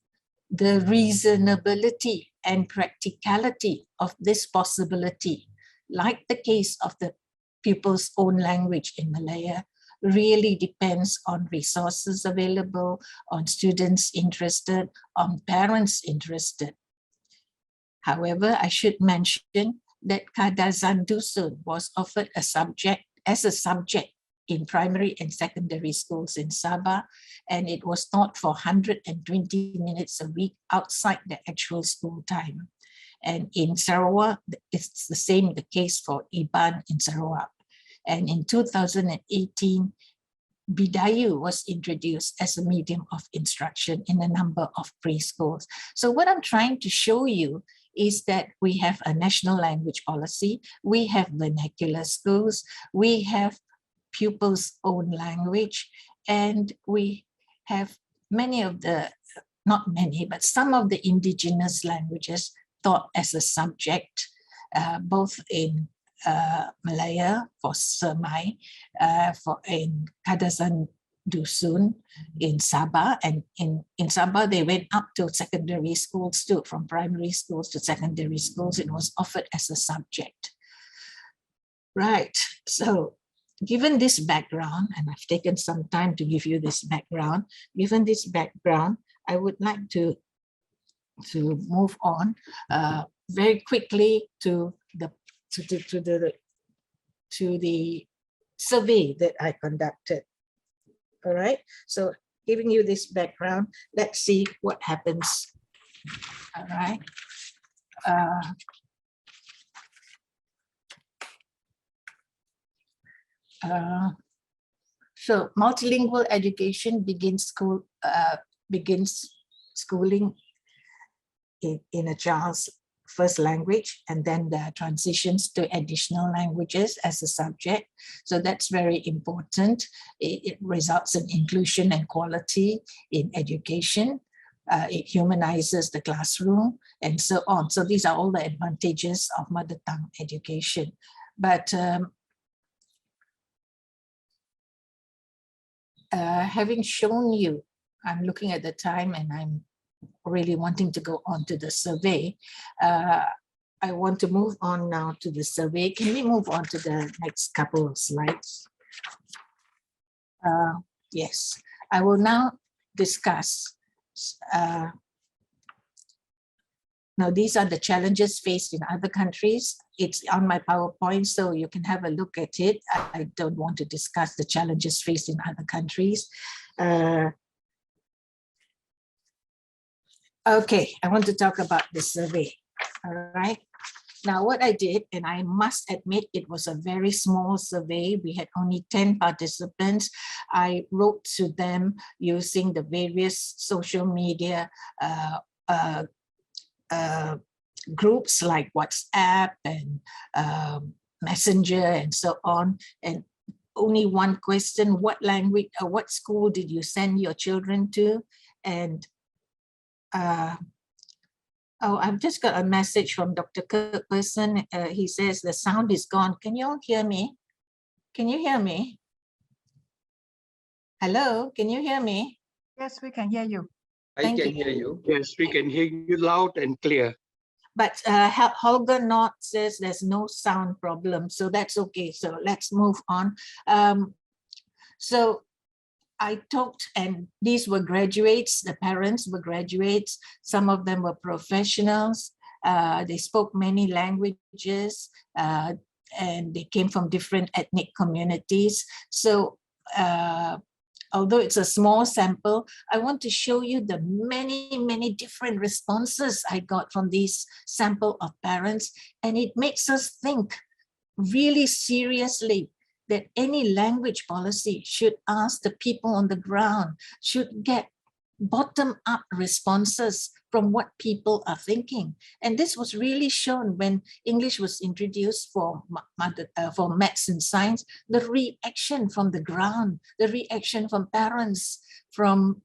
Speaker 3: The reasonability and practicality of this possibility, like the case of the pupil's own language in Malaya, really depends on resources available, on students interested, on parents interested. However, I should mention that Kadazan Dusun was offered as a subject in primary and secondary schools in Sabah, and it was taught for 120 minutes a week outside the actual school time. And in Sarawak, it's the same the case for Iban in Sarawak. And in 2018, Bidayu was introduced as a medium of instruction in a number of preschools. So what I'm trying to show you is that we have a national language policy, we have vernacular schools, we have pupils' own language, and we have many of the, not many, but some of the indigenous languages taught as a subject, both in Malaya for Semai, in Kadazan dusun in Sabah, and in Sabah they went up to secondary schools too, from primary schools to secondary schools. It was offered as a subject. Right, so given this background, and I've taken some time to give you this background, given this background, I would like to move on very quickly to the survey that I conducted. All right, so giving you this background, let's see what happens. All right. So multilingual education begins schooling in a child's first language, and then the transitions to additional languages as a subject. So that's very important. It results in inclusion and quality in education. It humanizes the classroom and so on. So these are all the advantages of mother tongue education. But having shown you, I'm looking at the time and I'm really wanting to go on to the survey. I want to move on now to the survey. Can we move on to the next couple of slides? Yes, I will now discuss. Now, these are the challenges faced in other countries. It's on my PowerPoint, so you can have a look at it. I don't want to discuss the challenges faced in other countries. Okay, I want to talk about the survey. All right. Now, what I did, and I must admit it was a very small survey. We had only 10 participants. I wrote to them using the various social media groups like WhatsApp and Messenger and so on. And only one question: what language or what school did you send your children to? And oh, I've just got a message from Dr. Kirkperson. He says the sound is gone. Can you all hear me? Can you hear me? Hello, can you hear me?
Speaker 4: Yes, we can hear you.
Speaker 2: I can hear you.
Speaker 5: Yes, we can hear you loud and clear.
Speaker 3: But Holger Knott says there's no sound problem, so that's okay. So let's move on. So I talked, and these were graduates, the parents were graduates, some of them were professionals, they spoke many languages, and they came from different ethnic communities. So although it's a small sample, I want to show you the many different responses I got from this sample of parents, and it makes us think really seriously that any language policy should ask the people on the ground, should get bottom-up responses from what people are thinking. And this was really shown when English was introduced for maths and science, the reaction from the ground, the reaction from parents, from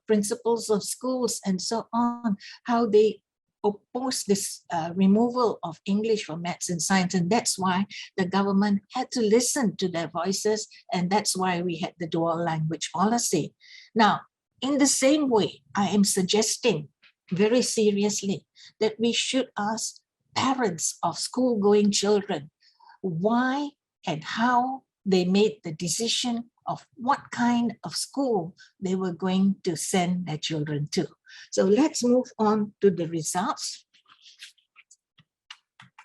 Speaker 3: principals of schools and so on, how they oppose this removal of English from maths and science. And that's why the government had to listen to their voices. And that's why we had the dual language policy. Now, in the same way, I am suggesting very seriously that we should ask parents of school-going children why and how they made the decision of what kind of school they were going to send their children to. So let's move on to the results.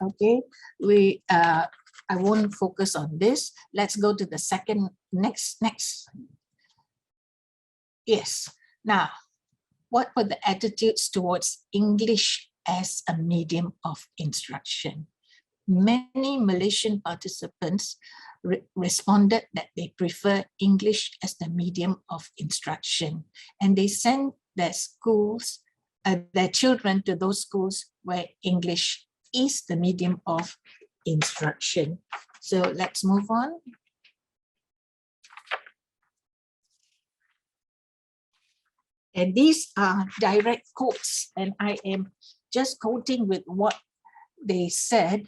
Speaker 3: Okay, I won't focus on this. Let's go to the second, next. Yes, now, what were the attitudes towards English as a medium of instruction? Many Malaysian participants responded that they prefer English as the medium of instruction, and they sent their schools, their children to those schools where English is the medium of instruction. So let's move on. And these are direct quotes, and I am just quoting with what they said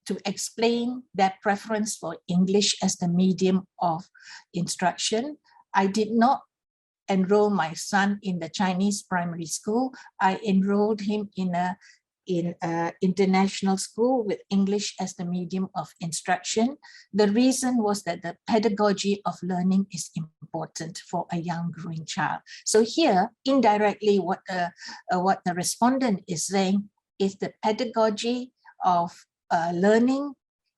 Speaker 3: to explain their preference for English as the medium of instruction. I did not enroll my son in the Chinese primary school. I enrolled him in a international school with English as the medium of instruction. The reason was that the pedagogy of learning is important for a young growing child. So here, indirectly, what the respondent is saying is the pedagogy of learning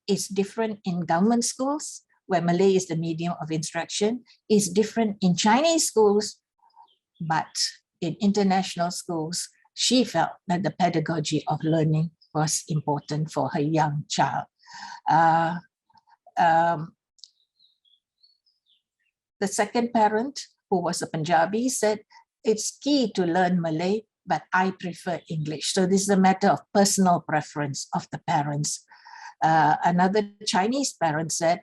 Speaker 3: is different in government schools, where Malay is the medium of instruction, is different in Chinese schools, but in international schools, she felt that the pedagogy of learning was important for her young child. The second parent, who was a Punjabi, said, it's key to learn Malay, but I prefer English. So this is a matter of personal preference of the parents. Another Chinese parent said,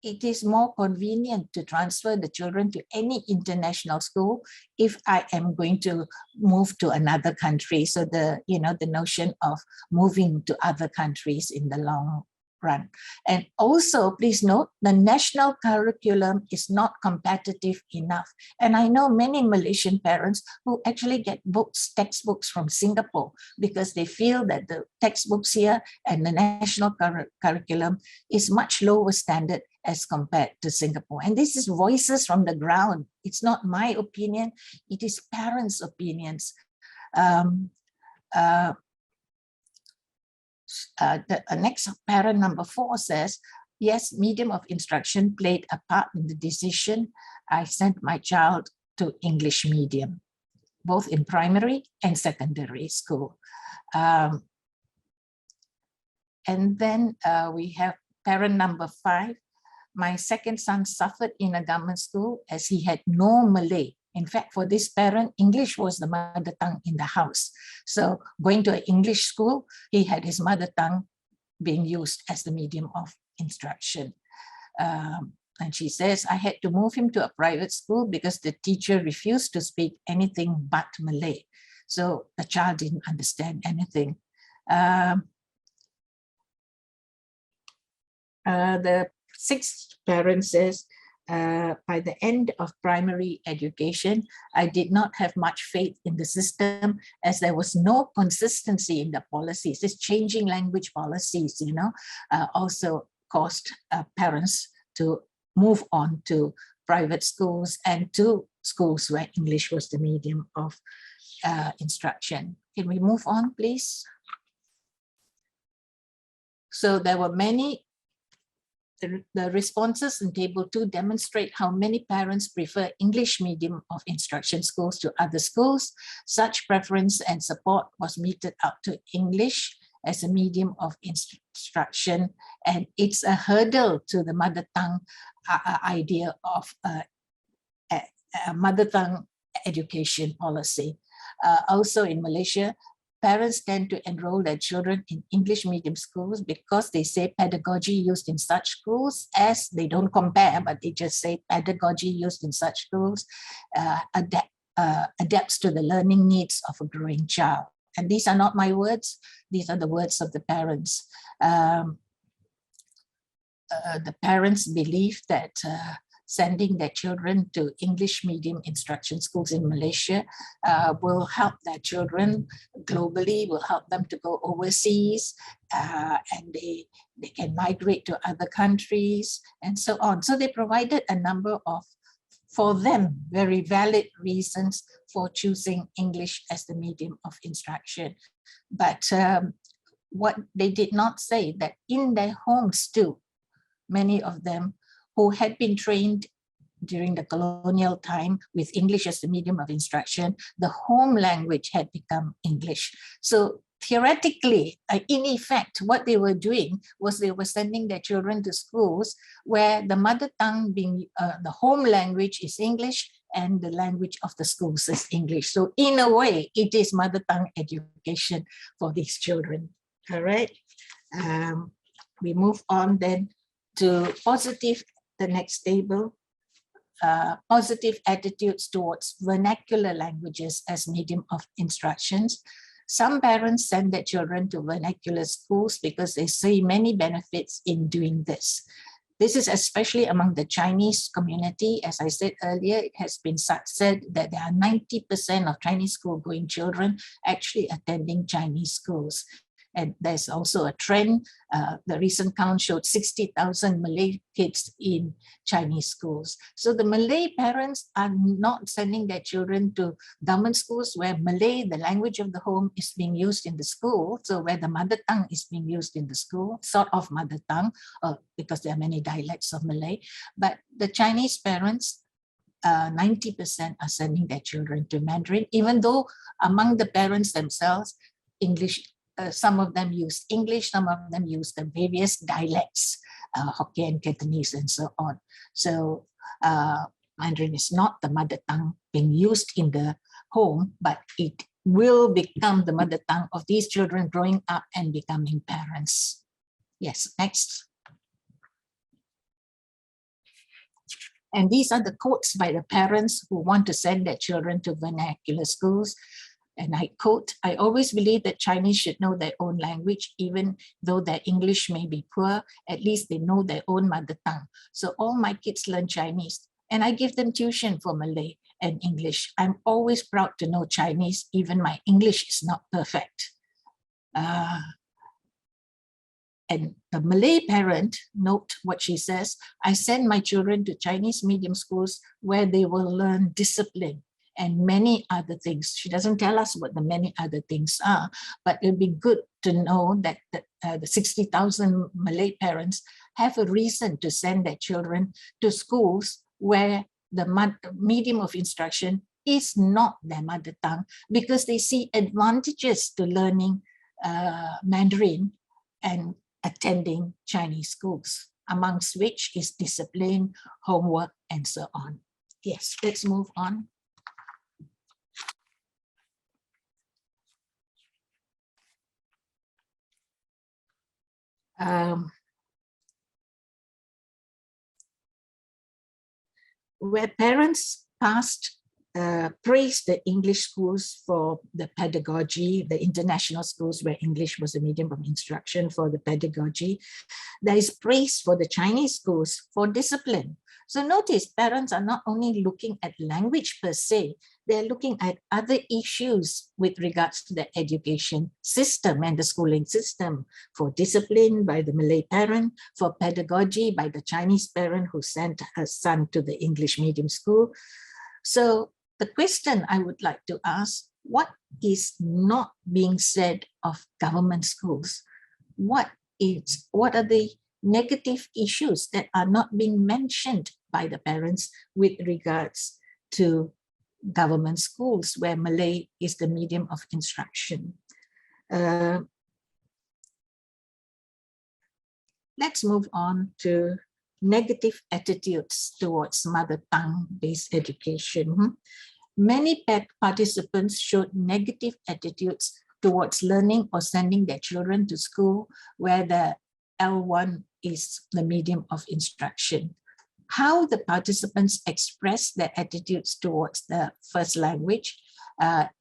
Speaker 3: it is more convenient to transfer the children to any international school if I am going to move to another country. So the notion of moving to other countries in the long run. And also, please note, the national curriculum is not competitive enough. And I know many Malaysian parents who actually get textbooks from Singapore because they feel that the textbooks here and the national curriculum is much lower standard as compared to Singapore. And this is voices from the ground. It's not my opinion, it is parents' opinions. The next parent, number 4, says, yes, medium of instruction played a part in the decision. I sent my child to English medium, both in primary and secondary school. And then we have parent number 5. My second son suffered in a government school as he had no Malay. In fact, for this parent, English was the mother tongue in the house. So going to an English school, he had his mother tongue being used as the medium of instruction. And she says, I had to move him to a private school because the teacher refused to speak anything but Malay. So the child didn't understand anything. The 6th parent says, by the end of primary education, I did not have much faith in the system as there was no consistency in the policies. This changing language policies, also caused parents to move on to private schools and to schools where English was the medium of instruction. Can we move on, please? So there were many. The responses in table 2 demonstrate how many parents prefer English medium of instruction schools to other schools. Such preference and support was meted out to English as a medium of instruction, and it's a hurdle to the mother tongue idea of a mother tongue education policy. Also in Malaysia, parents tend to enroll their children in English medium schools because they say pedagogy used in such schools, as they don't compare, but they just say pedagogy used in such schools adapts to the learning needs of a growing child. And these are not my words, these are the words of the parents. The parents believe that sending their children to English medium instruction schools in Malaysia will help their children globally, will help them to go overseas, and they can migrate to other countries and so on. So they provided a number of, for them, very valid reasons for choosing English as the medium of instruction. But what they did not say that in their homes too, many of them who had been trained during the colonial time with English as the medium of instruction, the home language had become English. So theoretically, in effect, what they were doing was they were sending their children to schools where the mother tongue being the home language is English and the language of the schools is English. So in a way, it is mother tongue education for these children. All right. We move on then to positive, the next table, positive attitudes towards vernacular languages as medium of instructions. Some parents send their children to vernacular schools because they see many benefits in doing this. This is especially among the Chinese community. As I said earlier, it has been said that there are 90% of Chinese school-going children actually attending Chinese schools. And there's also a trend. The recent count showed 60,000 Malay kids in Chinese schools. So the Malay parents are not sending their children to government schools where Malay, the language of the home, is being used in the school. So where the mother tongue is being used in the school, sort of mother tongue, because there are many dialects of Malay. But the Chinese parents, 90% are sending their children to Mandarin, even though among the parents themselves, English, some of them use English, some of them use the various dialects, Hokkien, Cantonese, and so on. So Mandarin is not the mother tongue being used in the home, but it will become the mother tongue of these children growing up and becoming parents. Yes, next. And these are the quotes by the parents who want to send their children to vernacular schools. And I quote, "I always believe that Chinese should know their own language, even though their English may be poor, at least they know their own mother tongue. So all my kids learn Chinese, and I give them tuition for Malay and English. I'm always proud to know Chinese, even my English is not perfect." And the Malay parent, note what she says, "I send my children to Chinese medium schools where they will learn discipline and many other things." She doesn't tell us what the many other things are, but it'd be good to know that the 60,000 Malay parents have a reason to send their children to schools where the medium of instruction is not their mother tongue, because they see advantages to learning Mandarin and attending Chinese schools, amongst which is discipline, homework, and so on. Yes, let's move on. Where parents praised the English schools for the pedagogy, the international schools where English was a medium of instruction for the pedagogy, there is praise for the Chinese schools for discipline. So notice, parents are not only looking at language per se, they're looking at other issues with regards to the education system and the schooling system. For discipline by the Malay parent, for pedagogy by the Chinese parent who sent her son to the English medium school. So the question I would like to ask, what is not being said of government schools? What are the negative issues that are not being mentioned by the parents with regards to government schools where Malay is the medium of instruction? Let's move on to negative attitudes towards mother tongue-based education. Many participants showed negative attitudes towards learning or sending their children to school where the L1 is the medium of instruction. How the participants express their attitudes towards the first language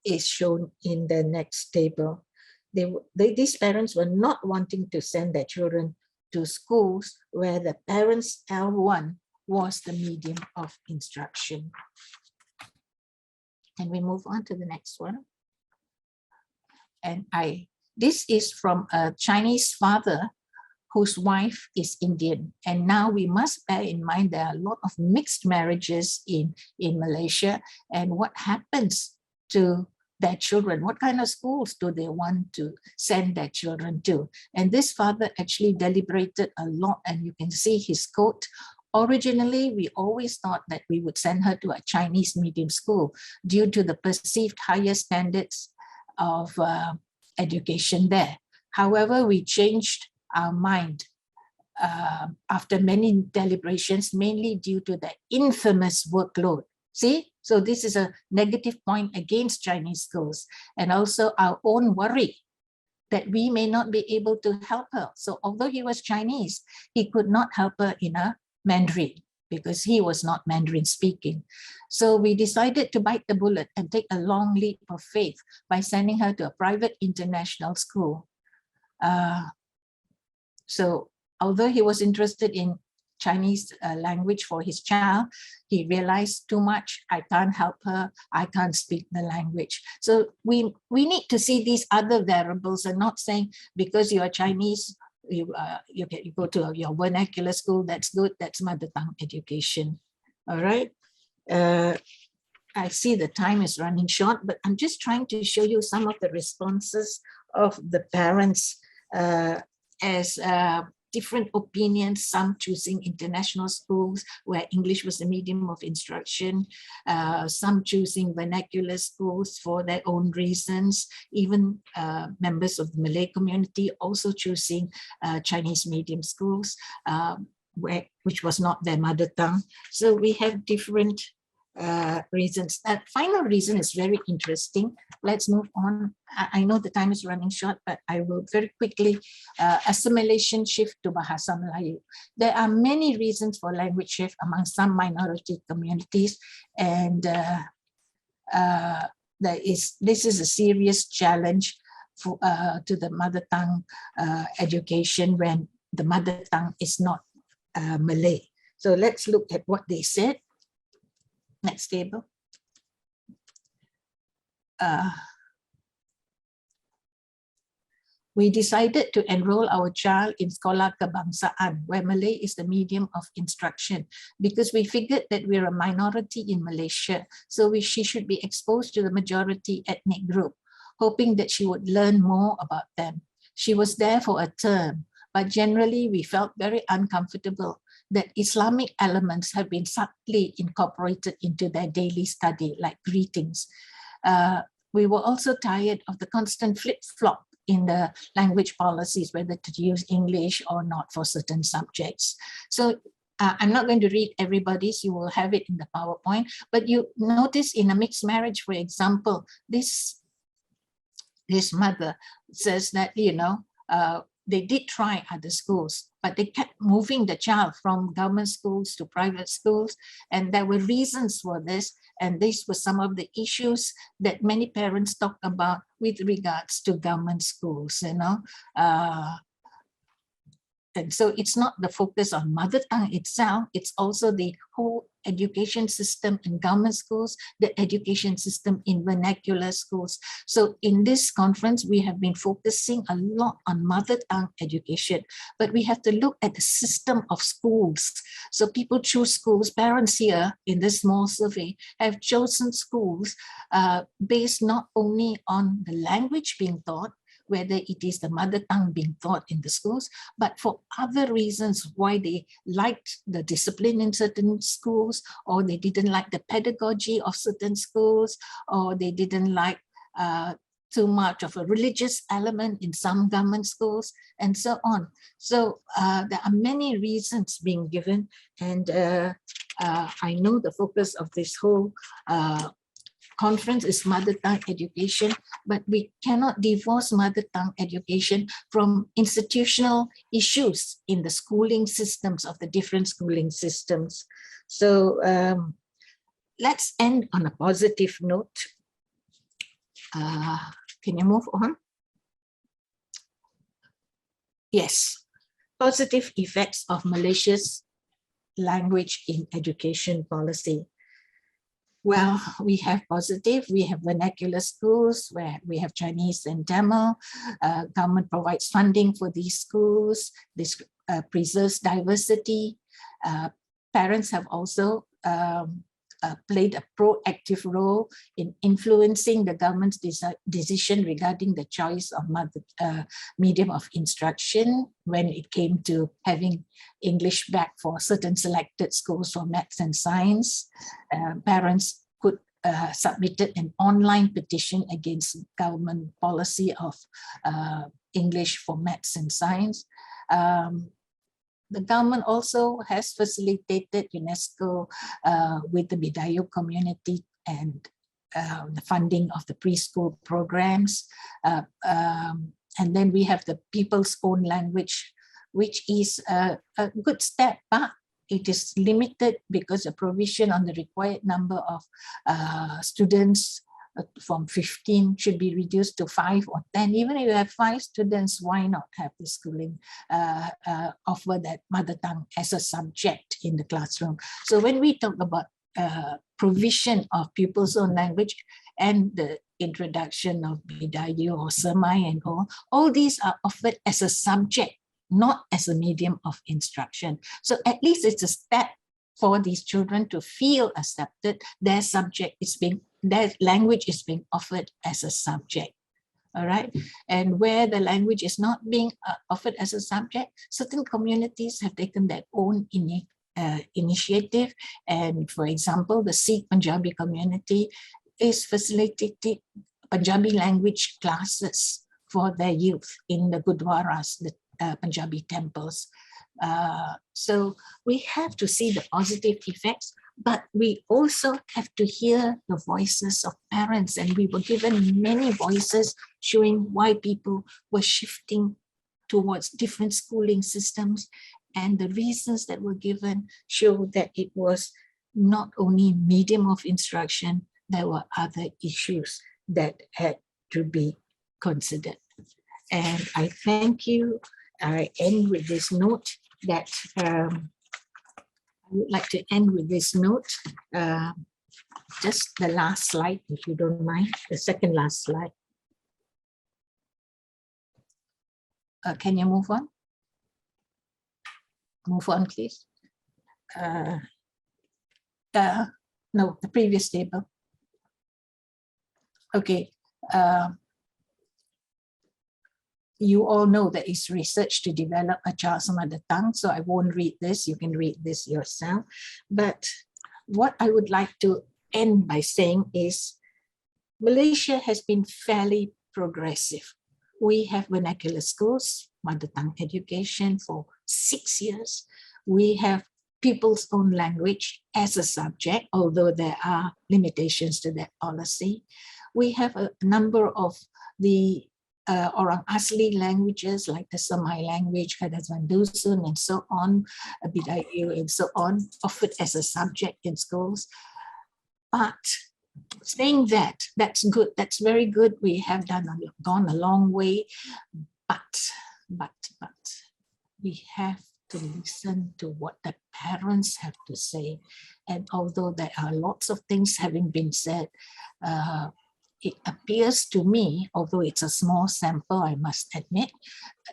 Speaker 3: is shown in the next table. These parents were not wanting to send their children to schools where the parents' L1 was the medium of instruction. And we move on to the next one. And this is from a Chinese father whose wife is Indian. And now we must bear in mind there are a lot of mixed marriages in Malaysia. And what happens to their children? What kind of schools do they want to send their children to? And this father actually deliberated a lot, and you can see his quote. "Originally, we always thought that we would send her to a Chinese medium school due to the perceived higher standards of education there. However, we changed our mind after many deliberations, mainly due to the infamous workload." See, so this is a negative point against Chinese schools, and also our own worry that we may not be able to help her. So although he was Chinese, he could not help her in a Mandarin. because he was not Mandarin speaking. So we decided to bite the bullet and take a long leap of faith by sending her to a private international school. So although he was interested in Chinese language for his child, he realized too much. I can't help her. I can't speak the language. So we need to see these other variables and not saying because you are Chinese, you go to your vernacular school, that's good, that's mother tongue education. All right. I see the time is running short, but I'm just trying to show you some of the responses of the parents as different opinions, some choosing international schools where English was the medium of instruction, some choosing vernacular schools for their own reasons, even members of the Malay community also choosing Chinese medium schools, which was not their mother tongue. So we have different reasons. That final reason is very interesting. Let's move on. I know the time is running short, but I will very quickly. Assimilation shift to Bahasa Melayu. There are many reasons for language shift among some minority communities, and this is a serious challenge for, to the mother tongue education when the mother tongue is not Malay. So let's look at what they said. Next table. We decided to enroll our child in Sekolah Kebangsaan, where Malay is the medium of instruction, because we figured that we're a minority in Malaysia, so she should be exposed to the majority ethnic group, hoping that she would learn more about them. She was there for a term, but generally we felt very uncomfortable that Islamic elements have been subtly incorporated into their daily study, like greetings. We were also tired of the constant flip-flop in the language policies, whether to use English or not for certain subjects. So I'm not going to read everybody's, you will have it in the PowerPoint, but you notice in a mixed marriage, for example, this mother says that, you know, they did try other schools, but they kept moving the child from government schools to private schools. And there were reasons for this. And these were some of the issues that many parents talk about with regards to government schools, you know. And so it's not the focus on mother tongue itself, it's also the whole education system in government schools, the education system in vernacular schools. So in this conference, we have been focusing a lot on mother tongue education, but we have to look at the system of schools. So people choose schools, parents here in this small survey have chosen schools based not only on the language being taught, whether it is the mother tongue being taught in the schools, but for other reasons why they liked the discipline in certain schools, or they didn't like the pedagogy of certain schools, or they didn't like too much of a religious element in some government schools, and so on. So there are many reasons being given, and I know the focus of this whole conference is mother tongue education, but we cannot divorce mother tongue education from institutional issues in the schooling systems of the different schooling systems. So let's end on a positive note. Can you move on? Yes, positive effects of Malaysia's language in education policy. Well, we have positive, we have vernacular schools where we have Chinese and Tamil. Government provides funding for these schools. This preserves diversity. Parents have also played a proactive role in influencing the government's decision regarding the choice of medium of instruction when it came to having English back for certain selected schools for maths and science. Parents could submitted an online petition against government policy of English for maths and science. The government also has facilitated UNESCO with the Bidayu community and the funding of the preschool programs. And then we have the people's own language, which is a good step back it is limited because the provision on the required number of students from 15 should be reduced to 5 or 10. Even if you have 5 students, why not have the schooling offer that mother tongue as a subject in the classroom? So when we talk about provision of pupils' own language and the introduction of Bidayu or Semai and all these are offered as a subject, not as a medium of instruction. So at least it's a step for these children to feel accepted. Their language is being offered as a subject. All right. And where the language is not being offered as a subject, certain communities have taken their own initiative. And for example, the Sikh Punjabi community is facilitating Punjabi language classes for their youth in the Gurdwaras, the Punjabi temples. So we have to see the positive effects, but we also have to hear the voices of parents. And we were given many voices showing why people were shifting towards different schooling systems. And the reasons that were given show that it was not only medium of instruction, there were other issues that had to be considered. And I thank you. I end with this note that I would like to end with this note. Just the last slide, if you don't mind, the second last slide. Can you move on? Move on, please. No, the previous table. Okay. You all know that it's research to develop a child's mother tongue, so I won't read this. You can read this yourself. But what I would like to end by saying is Malaysia has been fairly progressive. We have vernacular schools, mother tongue education for 6 years. We have people's own language as a subject, although there are limitations to that policy. We have a number of the Orang Asli languages like the Semai language, Kadazwan Dusun, and so on, Bidayu, and so on, offered as a subject in schools. But saying that, that's good, that's very good. We have gone a long way, but we have to listen to what the parents have to say. And although there are lots of things having been said, it appears to me, although it's a small sample, I must admit,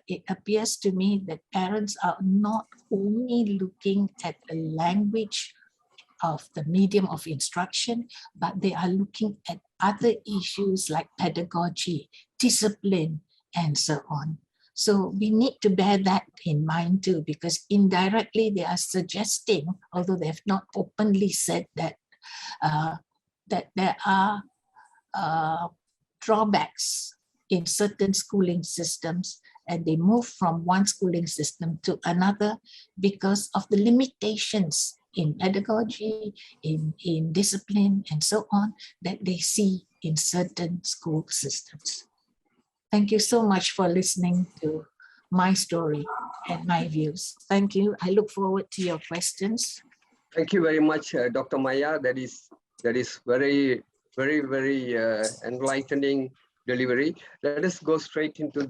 Speaker 3: it appears to me that parents are not only looking at the language of the medium of instruction, but they are looking at other issues like pedagogy, discipline, and so on. So we need to bear that in mind too, because indirectly they are suggesting, although they have not openly said that, that there are drawbacks in certain schooling systems, and they move from one schooling system to another because of the limitations in pedagogy, in discipline, and so on, that they see in certain school systems. Thank you so much for listening to my story and my views. Thank you. I look forward to your questions.
Speaker 2: Thank you very much, Dr. Maya. That is very enlightening delivery. Let us go straight into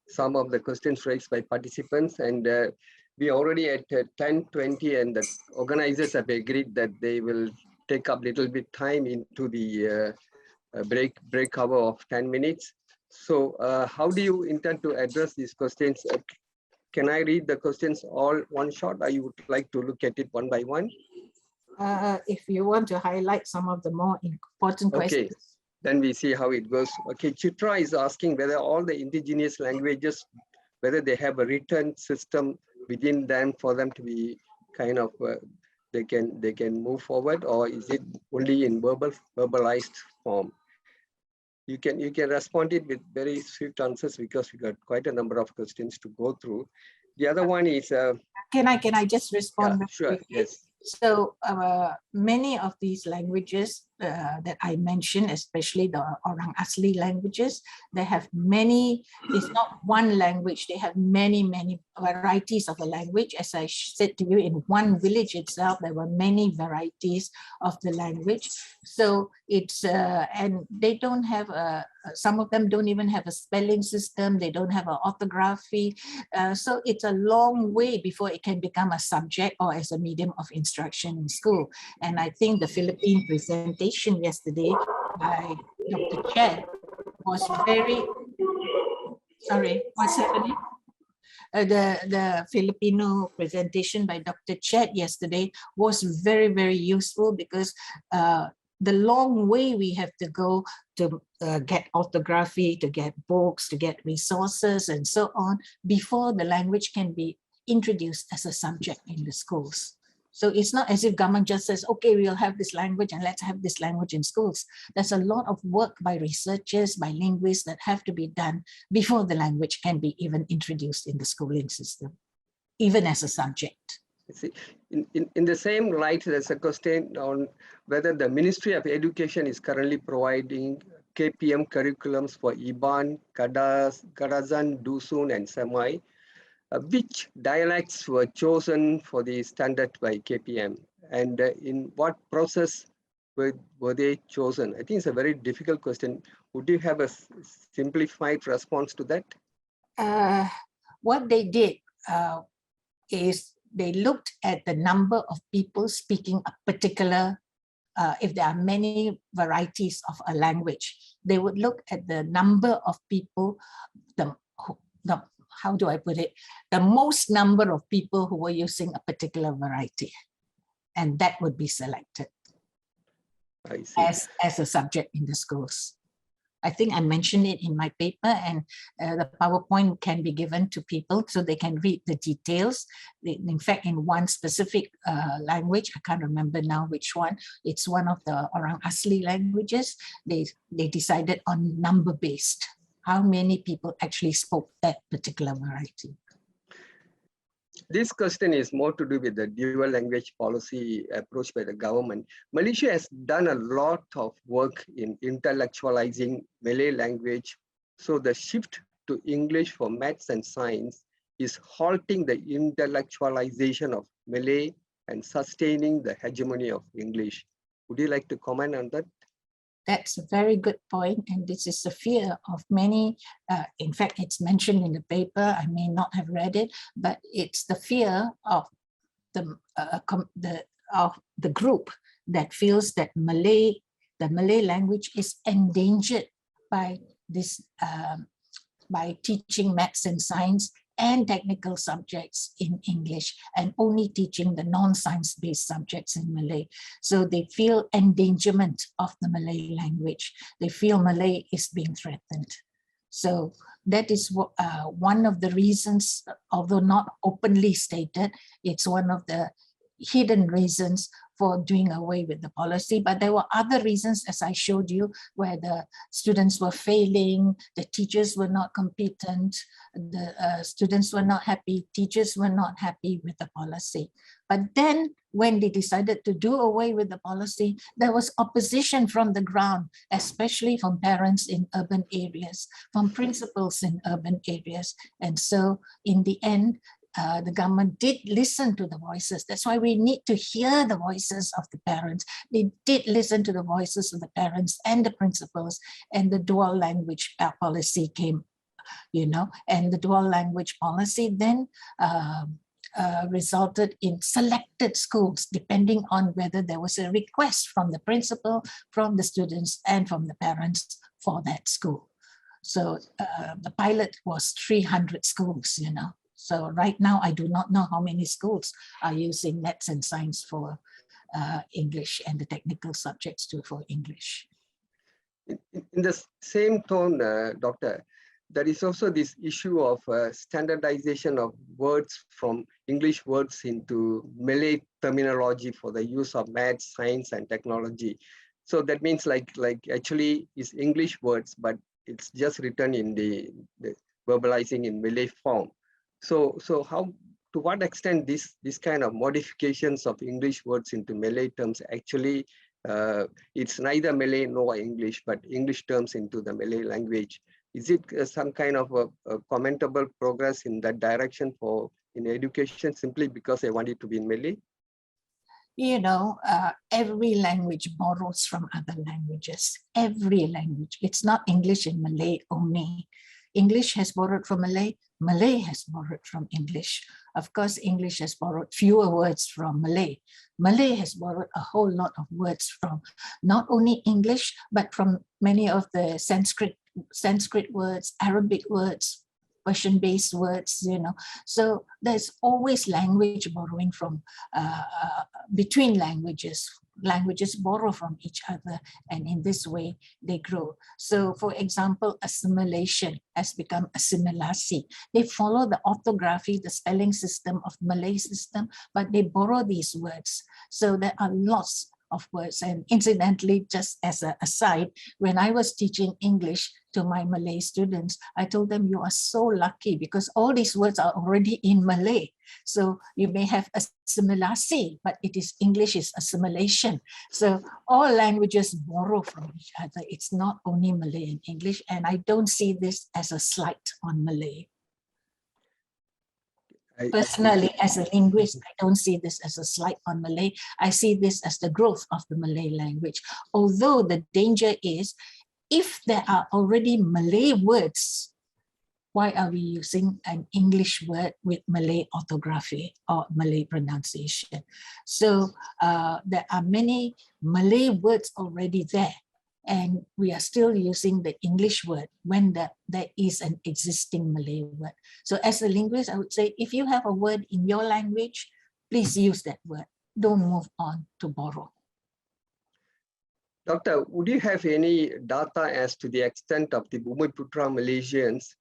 Speaker 2: some of the questions raised by participants, and we already at 10:20, and the organizers have agreed that they will take up a little bit time into the break cover of 10 minutes. So how do you intend to address these questions? Can I read the questions all one shot, or you would like to look at it one by one?
Speaker 3: If you want to highlight some of the more important questions.
Speaker 2: Okay, then we see how it goes. Okay, Chitra is asking whether all the indigenous languages, whether they have a written system within them for them to be kind of, they can move forward, or is it only in verbalized form? You can respond it with very swift answers because we got quite a number of questions to go through. The other one is.
Speaker 3: Can I just respond?
Speaker 2: Yeah, sure. Yes.
Speaker 3: So many of these languages that I mentioned, especially the Orang Asli languages, they have many, it's not one language, they have many, many varieties of the language. As I said to you, in one village itself, there were many varieties of the language. So it's, and they don't have some of them don't even have a spelling system, they don't have an orthography. So it's a long way before it can become a subject or as a medium of instruction in school. And I think the Philippine presentation yesterday by Dr. Chet was very, sorry, what's happening? The Filipino presentation by Dr. Chet yesterday was very, very useful because the long way we have to go to get orthography, to get books, to get resources and so on before the language can be introduced as a subject in the schools. So it's not as if government just says, okay, we'll have this language and let's have this language in schools. There's a lot of work by researchers, by linguists that have to be done before the language can be even introduced in the schooling system, even as a subject.
Speaker 2: See, in the same light, there's a question on whether the Ministry of Education is currently providing KPM curriculums for Iban, Kadazan, Dusun, and Semai. Which dialects were chosen for the standard by KPM, and in what process were they chosen? I think it's a very difficult question. Would you have a simplified response to that?
Speaker 3: What they did is they looked at the number of people speaking a particular, if there are many varieties of a language, they would look at the number of people, how do I put it? The most number of people who were using a particular variety. And that would be selected as a subject in the schools. I think I mentioned it in my paper, and the PowerPoint can be given to people so they can read the details. In fact, in one specific language, I can't remember now which one, it's one of the Orang Asli languages, they decided on number-based. How many people actually spoke that particular variety?
Speaker 2: This question is more to do with the dual language policy approach by the government. Malaysia has done a lot of work in intellectualizing Malay language. So the shift to English for maths and science is halting the intellectualization of Malay and sustaining the hegemony of English. Would you like to comment on that?
Speaker 3: That's a very good point, and this is the fear of many. In fact, it's mentioned in the paper. I may not have read it, but it's the fear of the group that feels that the Malay language is endangered by this, by teaching maths and science and technical subjects in English and only teaching the non-science based subjects in Malay. So they feel endangerment of the Malay language. They feel Malay is being threatened. So that is one of the reasons, although not openly stated, it's one of the hidden reasons for doing away with the policy. But there were other reasons, as I showed you, where the students were failing, the teachers were not competent, the students were not happy, teachers were not happy with the policy. But then when they decided to do away with the policy, there was opposition from the ground, especially from parents in urban areas, from principals in urban areas. And so in the end, the government did listen to the voices. That's why we need to hear the voices of the parents. They did listen to the voices of the parents and the principals, and the dual language policy came, and the dual language policy then resulted in selected schools, depending on whether there was a request from the principal, from the students, and from the parents for that school. So the pilot was 300 schools, So right now, I do not know how many schools are using maths and science for English and the technical subjects too for English.
Speaker 2: In the same tone, Doctor, there is also this issue of standardization of words from English words into Malay terminology for the use of maths, science, and technology. So that means like actually is English words, but it's just written in the verbalizing in Malay form. So how to what extent this kind of modifications of English words into Malay terms actually, it's neither Malay nor English, but English terms into the Malay language. Is it some kind of a commentable progress in that direction in education simply because they want it to be in Malay?
Speaker 3: You know, every language borrows from other languages. Every language. It's not English and Malay only. English has borrowed from Malay. Malay has borrowed from English. Of course, English has borrowed fewer words from Malay. Malay has borrowed a whole lot of words from not only English, but from many of the Sanskrit words, Arabic words, Persian-based words, you know. So there's always language borrowing from between languages. Languages borrow from each other, and in this way they grow. So, for example, assimilation has become assimilasi. They follow the orthography, the spelling system of Malay system, but they borrow these words. So there are lots of words. And incidentally, just as an aside, when I was teaching English to my Malay students, I told them, you are so lucky because all these words are already in Malay. So you may have assimilasi, but it is English is assimilation. So all languages borrow from each other. It's not only Malay and English, and I don't see this as a slight on Malay. Personally, as a linguist, I don't see this as a slight on Malay. I see this as the growth of the Malay language. Although the danger is, if there are already Malay words, why are we using an English word with Malay orthography or Malay pronunciation? So there are many Malay words already there, and we are still using the English word when there is an existing Malay word. So as a linguist, I would say, if you have a word in your language, please use that word. Don't move on to borrow.
Speaker 2: Doctor, would you have any data as to the extent of the Bumiputra Malaysians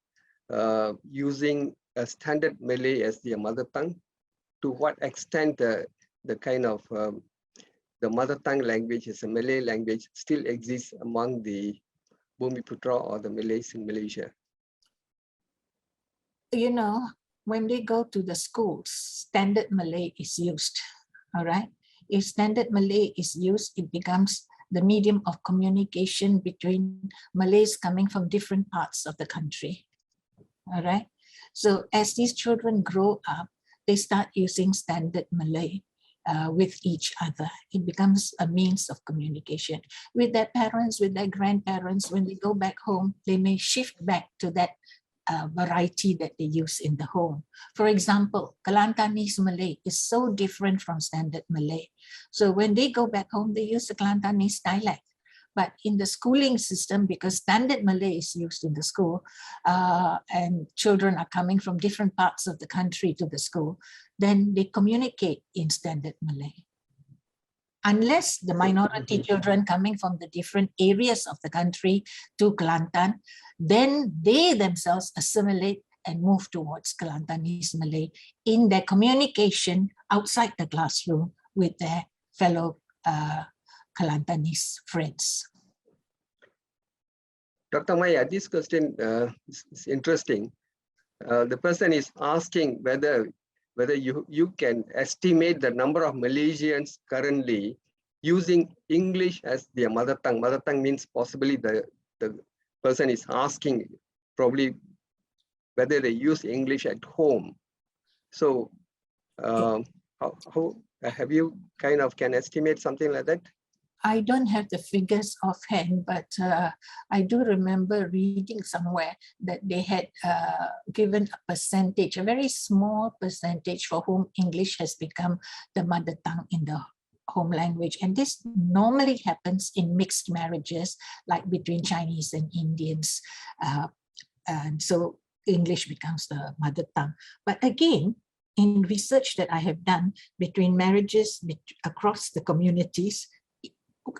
Speaker 2: using a standard Malay as their mother tongue? To what extent the kind of the mother tongue language as a Malay language still exists among the Bumiputra or the Malays in Malaysia?
Speaker 3: You know, when they go to the schools, standard Malay is used, all right? If standard Malay is used, it becomes the medium of communication between Malays coming from different parts of the country, all right? So as these children grow up, they start using standard Malay with each other. It becomes a means of communication with their parents, with their grandparents. When they go back home, they may shift back to that variety that they use in the home. For example, Kelantanese Malay is so different from standard Malay. So when they go back home, they use the Kelantanese dialect. But in the schooling system, because standard Malay is used in the school, and children are coming from different parts of the country to the school, then they communicate in standard Malay. Unless the minority children coming from the different areas of the country to Kelantan, then they themselves assimilate and move towards Kelantanese Malay in their communication outside the classroom with their fellow Kelantanese friends.
Speaker 2: Dr. Maya, this question is interesting. The person is asking whether you can estimate the number of Malaysians currently using English as their mother tongue. Mother tongue means possibly the person is asking probably whether they use English at home. So how have you kind of can estimate something like that?
Speaker 3: I don't have the figures offhand, but I do remember reading somewhere that they had given a percentage, a very small percentage for whom English has become the mother tongue in the home language. And this normally happens in mixed marriages, like between Chinese and Indians. And so English becomes the mother tongue. But again, in research that I have done between marriages across the communities,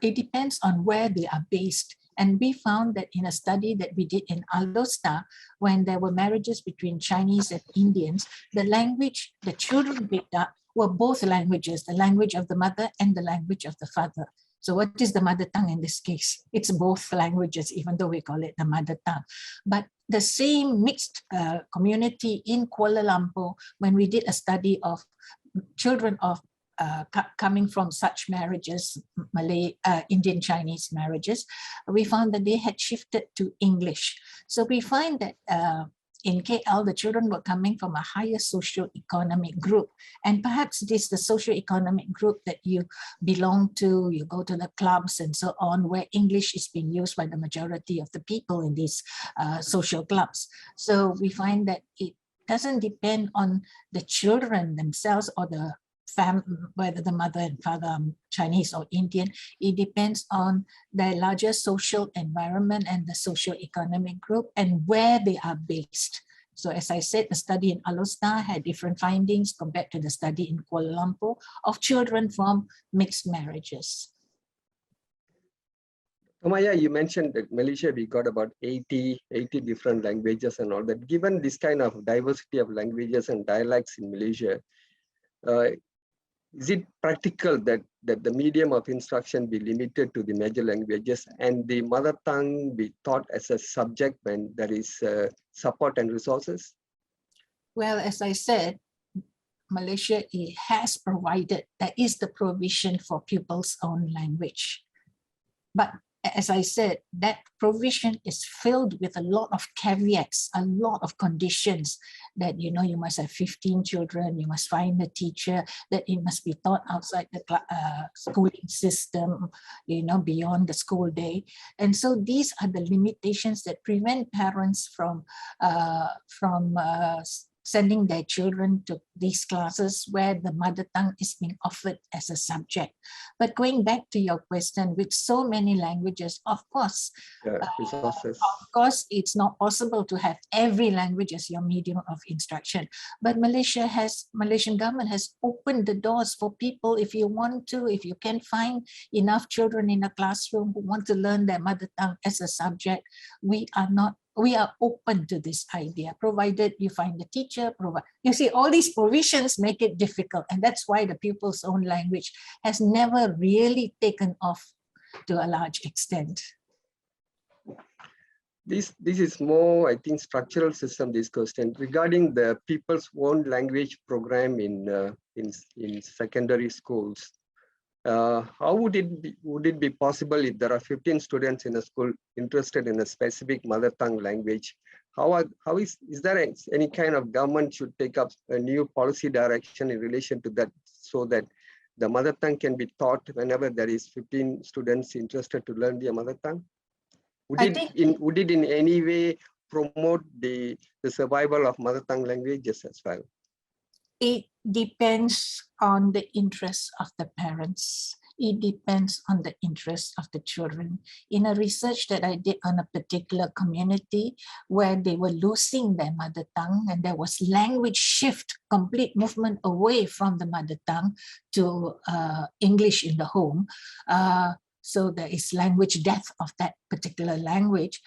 Speaker 3: it depends on where they are based. And we found that in a study that we did in Alostar, when there were marriages between Chinese and Indians, the language the children picked up were both languages, the language of the mother and the language of the father. So what is the mother tongue in this case? It's both languages, even though we call it the mother tongue. But the same mixed community in Kuala Lumpur, when we did a study of children of coming from such marriages, Malay, Indian Chinese marriages, we found that they had shifted to English. So we find that in KL, the children were coming from a higher socio-economic group. And perhaps it is the socio-economic group that you belong to, you go to the clubs and so on, where English is being used by the majority of the people in these social clubs. So we find that it doesn't depend on the children themselves or the whether the mother and father are Chinese or Indian. It depends on the larger social environment and the socio-economic group and where they are based. So as I said, the study in Alostar had different findings compared to the study in Kuala Lumpur of children from mixed marriages.
Speaker 2: Maya, you mentioned that Malaysia, we got about 80 different languages and all that. Given this kind of diversity of languages and dialects in Malaysia, is it practical that the medium of instruction be limited to the major languages and the mother tongue be taught as a subject when there is support and resources?
Speaker 3: Well, as I said, Malaysia has provided, that is the provision for pupils' own language. But as I said, that provision is filled with a lot of caveats, a lot of conditions that, you know, you must have 15 children, you must find a teacher, that it must be taught outside the schooling system, you know, beyond the school day. And so these are the limitations that prevent parents from sending their children to these classes where the mother tongue is being offered as a subject. But going back to your question, with so many languages, of course, it's not possible to have every language as your medium of instruction. But Malaysian government has opened the doors for people, if you want to, if you can find enough children in a classroom who want to learn their mother tongue as a subject, we are open to this idea, provided you find the teacher. You see, all these provisions make it difficult, and that's why the pupil's own language has never really taken off to a large extent.
Speaker 2: This is more, I think, structural system, this question regarding the people's own language program in secondary schools. How would it be possible if there are 15 students in a school interested in a specific mother tongue language? Is there any kind of government should take up a new policy direction in relation to that, so that the mother tongue can be taught whenever there is 15 students interested to learn their mother tongue? Would it in any way promote the survival of mother tongue languages as well?
Speaker 3: It depends on the interests of the parents. It depends on the interests of the children. In a research that I did on a particular community where they were losing their mother tongue and there was language shift, complete movement away from the mother tongue to English in the home. So there is language death of that particular language.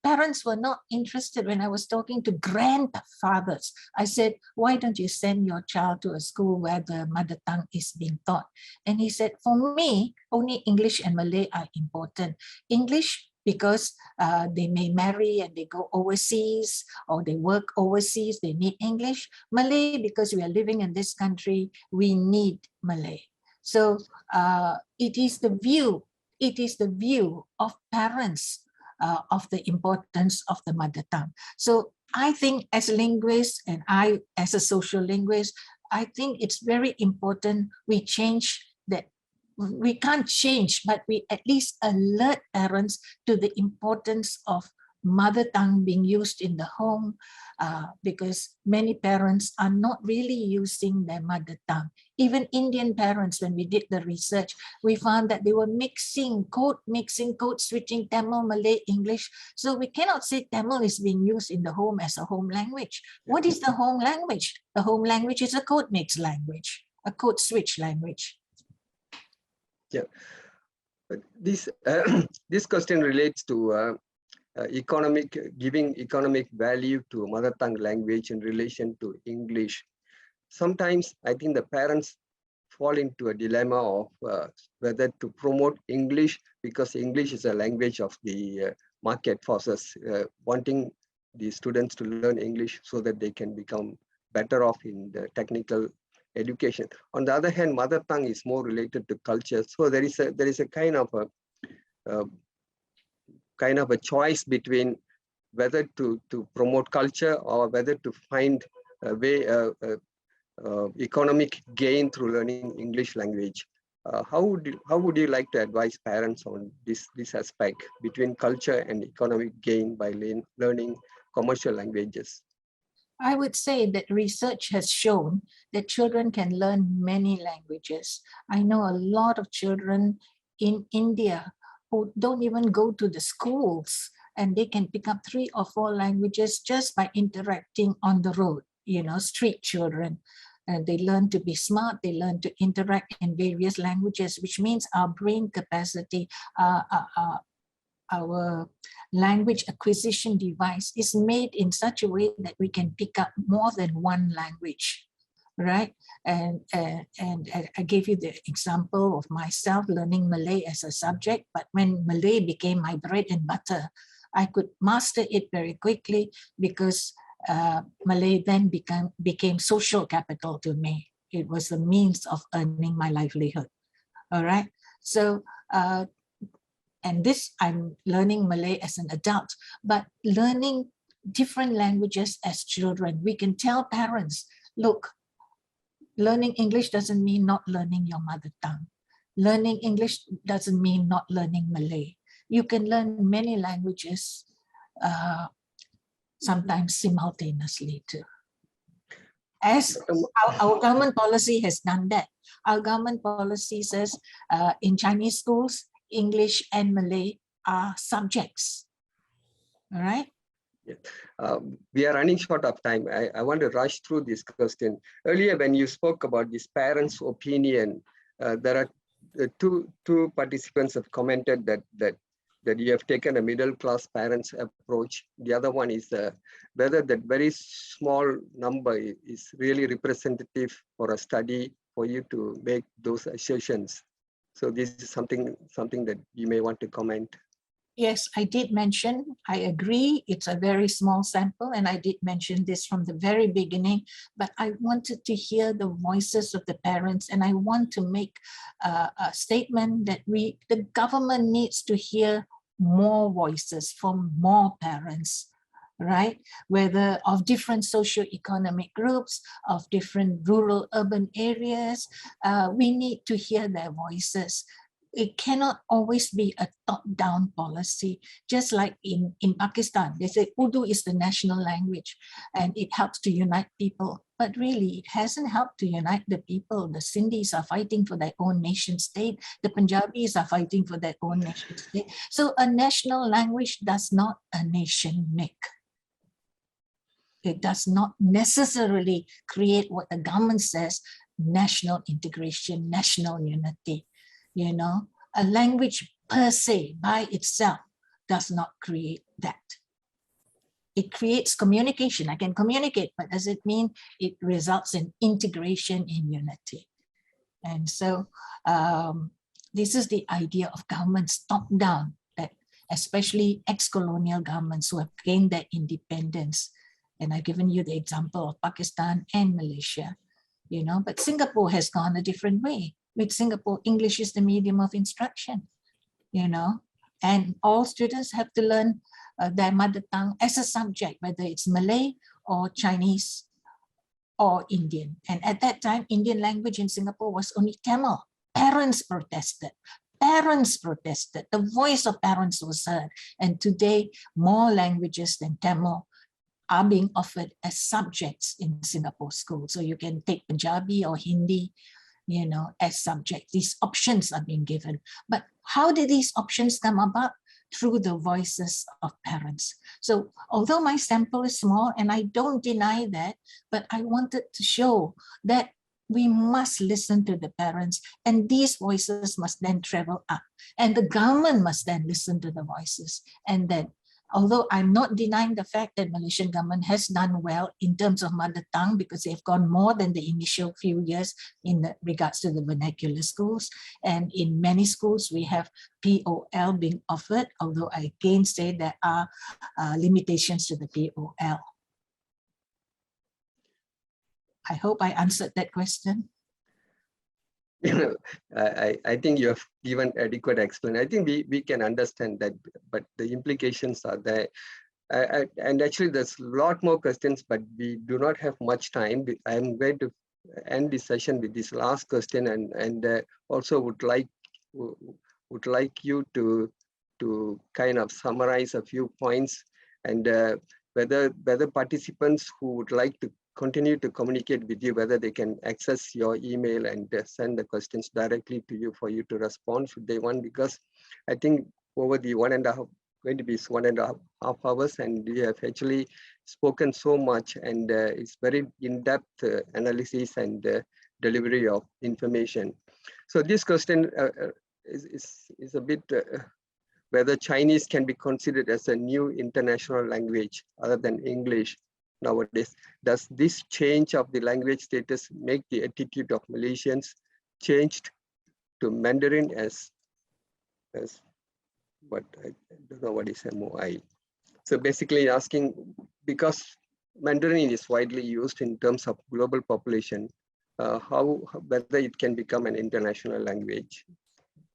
Speaker 3: Parents were not interested. When I was talking to grandfathers, I said, why don't you send your child to a school where the mother tongue is being taught? And he said, for me, only English and Malay are important. English, because they may marry and they go overseas or they work overseas, they need English. Malay, because we are living in this country, we need Malay. So it is the view of parents of the importance of the mother tongue. So I think as a linguist and I as a social linguist, I think it's very important we change that. We can't change, but we at least alert parents to the importance of mother tongue being used in the home, because many parents are not really using their mother tongue. Even Indian parents, when we did the research, we found that they were code switching Tamil, Malay, English. So we cannot say Tamil is being used in the home as a home language. What is the home language? The home language is a code mix language, a code switch language.
Speaker 2: Yeah, but this question relates to giving economic value to mother tongue language in relation to English. Sometimes I think the parents fall into a dilemma of whether to promote English, because English is a language of the market forces, wanting the students to learn English so that they can become better off in the technical education. On the other hand, mother tongue is more related to culture. So there is a kind of a choice between whether to promote culture or whether to find a way economic gain through learning English language. How would you like to advise parents on this aspect between culture and economic gain by learning commercial languages?
Speaker 3: I would say that research has shown that children can learn many languages. I know a lot of children in India who don't even go to the schools, and they can pick up 3 or 4 languages just by interacting on the road, street children. And they learn to be smart, they learn to interact in various languages, which means our brain capacity, our language acquisition device is made in such a way that we can pick up more than one language, right? And I gave you the example of myself learning Malay as a subject, but when Malay became my bread and butter, I could master it very quickly because Malay then became social capital to me. It was the means of earning my livelihood. All right. So, and this I'm learning Malay as an adult, but learning different languages as children, we can tell parents, look, learning English doesn't mean not learning your mother tongue. Learning English doesn't mean not learning Malay. You can learn many languages, sometimes simultaneously too. As our government policy has done that. Our government policy says in Chinese schools, English and Malay are subjects. All right.
Speaker 2: We are running short of time. I want to rush through this question. Earlier, when you spoke about this parents' opinion, there are two participants have commented that you have taken a middle-class parents approach. The other one is whether that very small number is really representative for a study for you to make those assertions. So this is something that you may want to comment.
Speaker 3: Yes, I did mention, I agree, it's a very small sample, and I did mention this from the very beginning, but I wanted to hear the voices of the parents, and I want to make a statement that the government needs to hear more voices from more parents, right? Whether of different socioeconomic groups, of different rural urban areas, we need to hear their voices. It cannot always be a top-down policy. Just like in Pakistan, they say Urdu is the national language and it helps to unite people. But really, it hasn't helped to unite the people. The Sindhis are fighting for their own nation state. The Punjabis are fighting for their own nation state. So a national language does not a nation make. It does not necessarily create what the government says, national integration, national unity. A language per se by itself does not create that. It creates communication. I can communicate, but does it mean it results in integration in unity? And so this is the idea of governments top down, that especially ex-colonial governments who have gained their independence. And I've given you the example of Pakistan and Malaysia, but Singapore has gone a different way. With Singapore, English is the medium of instruction, and all students have to learn their mother tongue as a subject, whether it's Malay or Chinese or Indian. And at that time, Indian language in Singapore was only Tamil. Parents protested. The voice of parents was heard. And today, more languages than Tamil are being offered as subjects in Singapore schools. So you can take Punjabi or Hindi, as subjects. These options are being given. But how did these options come about? Through the voices of parents. So although my sample is small, and I don't deny that, but I wanted to show that we must listen to the parents, and these voices must then travel up. And the government must then listen to the voices and then although I'm not denying the fact that Malaysian government has done well in terms of mother tongue, because they've gone more than the initial few years in regards to the vernacular schools. And in many schools, we have POL being offered, although I again say there are limitations to the POL. I hope I answered that question.
Speaker 2: I think you have given adequate explanation. I think we can understand that, but the implications are there. And actually, there's a lot more questions, but we do not have much time. I'm going to end this session with this last question, and also would like you to kind of summarize a few points, and whether participants who would like to continue to communicate with you, whether they can access your email and send the questions directly to you for you to respond should they want, because I think over the 1.5 going to be 1.5 hours, and we have actually spoken so much, and it's very in-depth analysis and delivery of information. So this question is a bit whether Chinese can be considered as a new international language other than English nowadays. Does this change of the language status make the attitude of Malaysians changed to Mandarin as what I don't know what is MOI. So basically asking, because Mandarin is widely used in terms of global population, whether it can become an international language.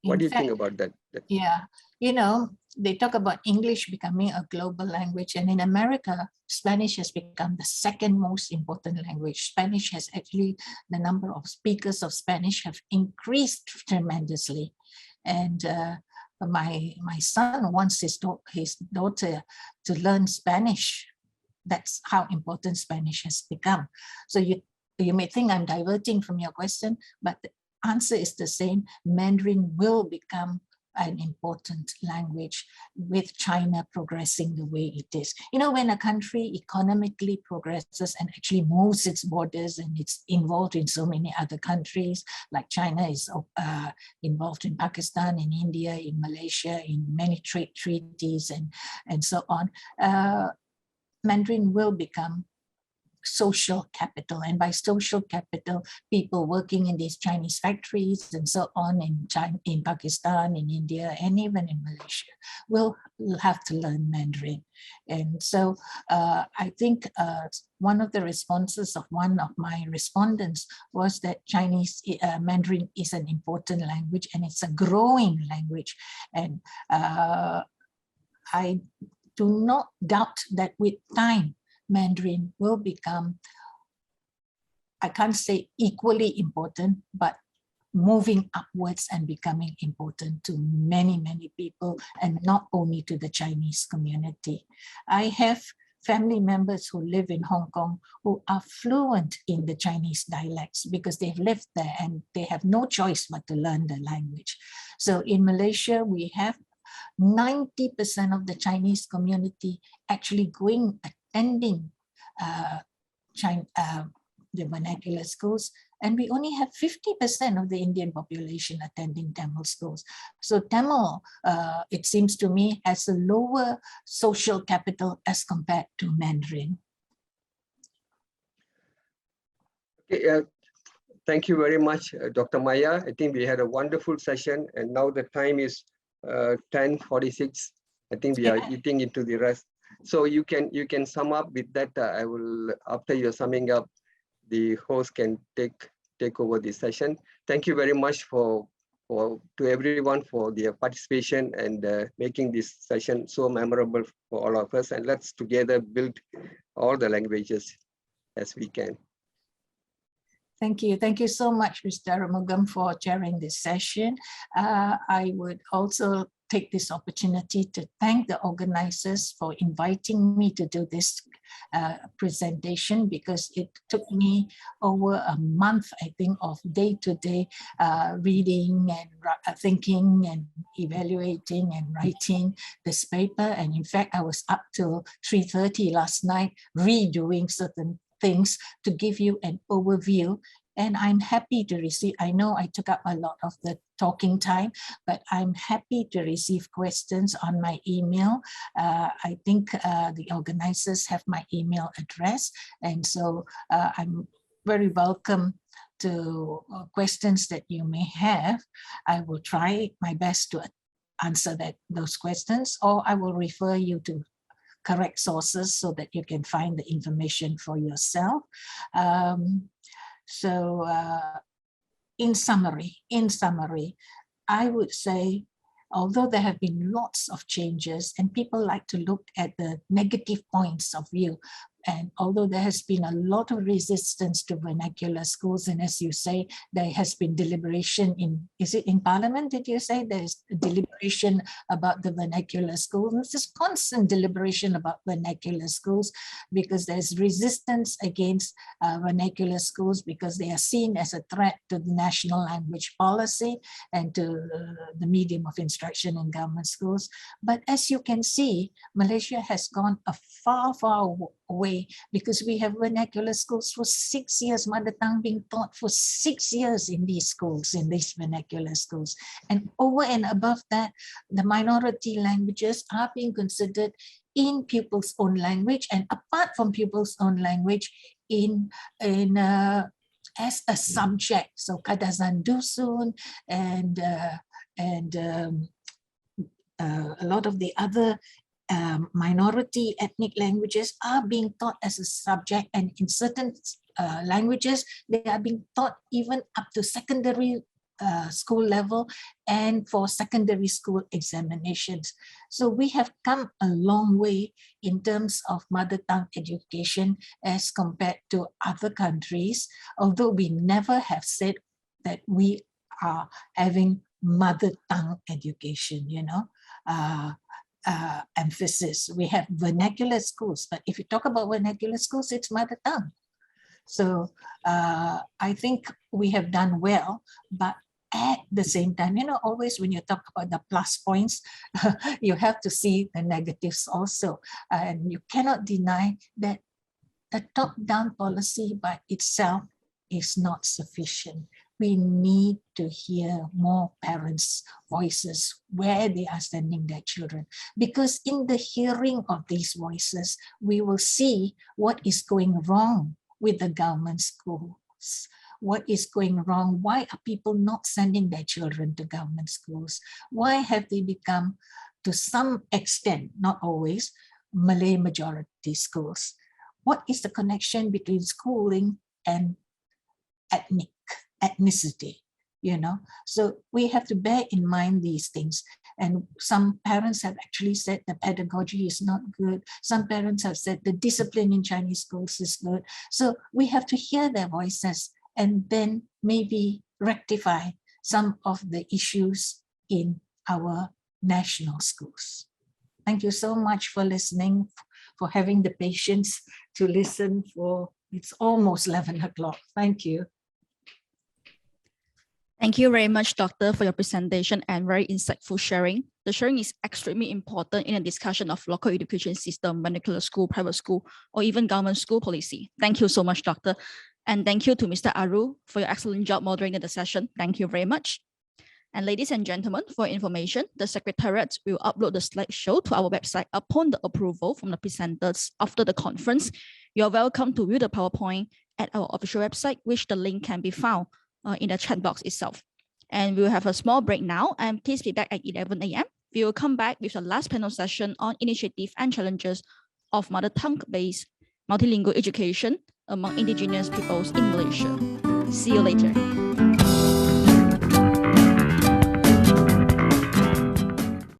Speaker 2: What do you think about that?
Speaker 3: Yeah, you know, they talk about English becoming a global language, and in America, Spanish has become the second most important language. Spanish has actually, the number of speakers of Spanish have increased tremendously. And my son wants his daughter to learn Spanish. That's how important Spanish has become. So you may think I'm diverting from your question, but the answer is the same. Mandarin will become an important language with China progressing the way it is. You know, when a country economically progresses and actually moves its borders and it's involved in so many other countries, like China is involved in Pakistan, in India, in Malaysia, in many trade treaties and so on, Mandarin will become social capital. And by social capital, people working in these Chinese factories and so on in China, in Pakistan, in India, and even in Malaysia will have to learn Mandarin. And so I think one of the responses of one of my respondents was that Chinese Mandarin is an important language and it's a growing language. And I do not doubt that with time, Mandarin will become, I can't say equally important, but moving upwards and becoming important to many, many people, and not only to the Chinese community. I have family members who live in Hong Kong who are fluent in the Chinese dialects because they've lived there and they have no choice but to learn the language. So in Malaysia, we have 90% of the Chinese community actually attending the vernacular schools, and we only have 50% of the Indian population attending Tamil schools. So Tamil, it seems to me, has a lower social capital as compared to Mandarin.
Speaker 2: Okay, thank you very much, Dr. Maya. I think we had a wonderful session, and now the time is 10:46. I think we are eating into the rest. So you can sum up with that. I will, after you're summing up, the host can take over the session. Thank you very much to everyone for their participation and making this session so memorable for all of us. And let's together build all the languages as we can.
Speaker 3: Thank you. Thank you so much, Mr. Arumugam, for chairing this session. I would also take this opportunity to thank the organizers for inviting me to do this presentation, because it took me over a month, I think, of day-to-day reading and thinking and evaluating and writing this paper. And in fact, I was up till 3:30 last night redoing certain things to give you an overview And I'm happy to receive, I know I took up a lot of the talking time, but I'm happy to receive questions on my email. I think the organizers have my email address. And so I'm very welcome to questions that you may have. I will try my best to answer those questions, or I will refer you to correct sources so that you can find the information for yourself. In summary, I would say, although there have been lots of changes and people like to look at the negative points of view, and although there has been a lot of resistance to vernacular schools, and as you say, there has been deliberation is it in Parliament, did you say? There's deliberation about the vernacular schools. There's this constant deliberation about vernacular schools because there's resistance against vernacular schools because they are seen as a threat to the national language policy and to the medium of instruction in government schools. But as you can see, Malaysia has gone a far, far way because we have vernacular schools for 6 years, mother tongue being taught for 6 years in these schools, in these vernacular schools. And over and above that, the minority languages are being considered in pupils' own language and apart from pupils' own language as a subject. So Kadazan Dusun and a lot of the other minority ethnic languages are being taught as a subject, and in certain languages, they are being taught even up to secondary school level and for secondary school examinations. So we have come a long way in terms of mother tongue education as compared to other countries, although we never have said that we are having mother tongue education, emphasis. We have vernacular schools, but if you talk about vernacular schools, it's mother tongue. So I think we have done well, but at the same time, always when you talk about the plus points, you have to see the negatives also. And you cannot deny that the top-down policy by itself is not sufficient. We need to hear more parents' voices where they are sending their children. Because in the hearing of these voices, we will see what is going wrong with the government schools. What is going wrong? Why are people not sending their children to government schools? Why have they become, to some extent, not always, Malay majority schools? What is the connection between schooling and ethnicity? So we have to bear in mind these things. And some parents have actually said the pedagogy is not good. Some parents have said the discipline in Chinese schools is good. So we have to hear their voices and then maybe rectify some of the issues in our national schools. Thank you so much for listening, for having the patience to listen it's almost 11 o'clock. Thank you.
Speaker 1: Thank you very much, Doctor, for your presentation and very insightful sharing. The sharing is extremely important in a discussion of local education system, vernacular school, private school, or even government school policy. Thank you so much, Doctor. And thank you to Mr. Aru for your excellent job moderating the session. Thank you very much. And ladies and gentlemen, for your information, the Secretariat will upload the slideshow to our website upon the approval from the presenters after the conference. You are welcome to view the PowerPoint at our official website, which the link can be found in the chat box itself. And we will have a small break now, and please be back at 11 a.m. We will come back with the last panel session on initiative and challenges of mother tongue-based multilingual education among indigenous peoples in Malaysia. See you later.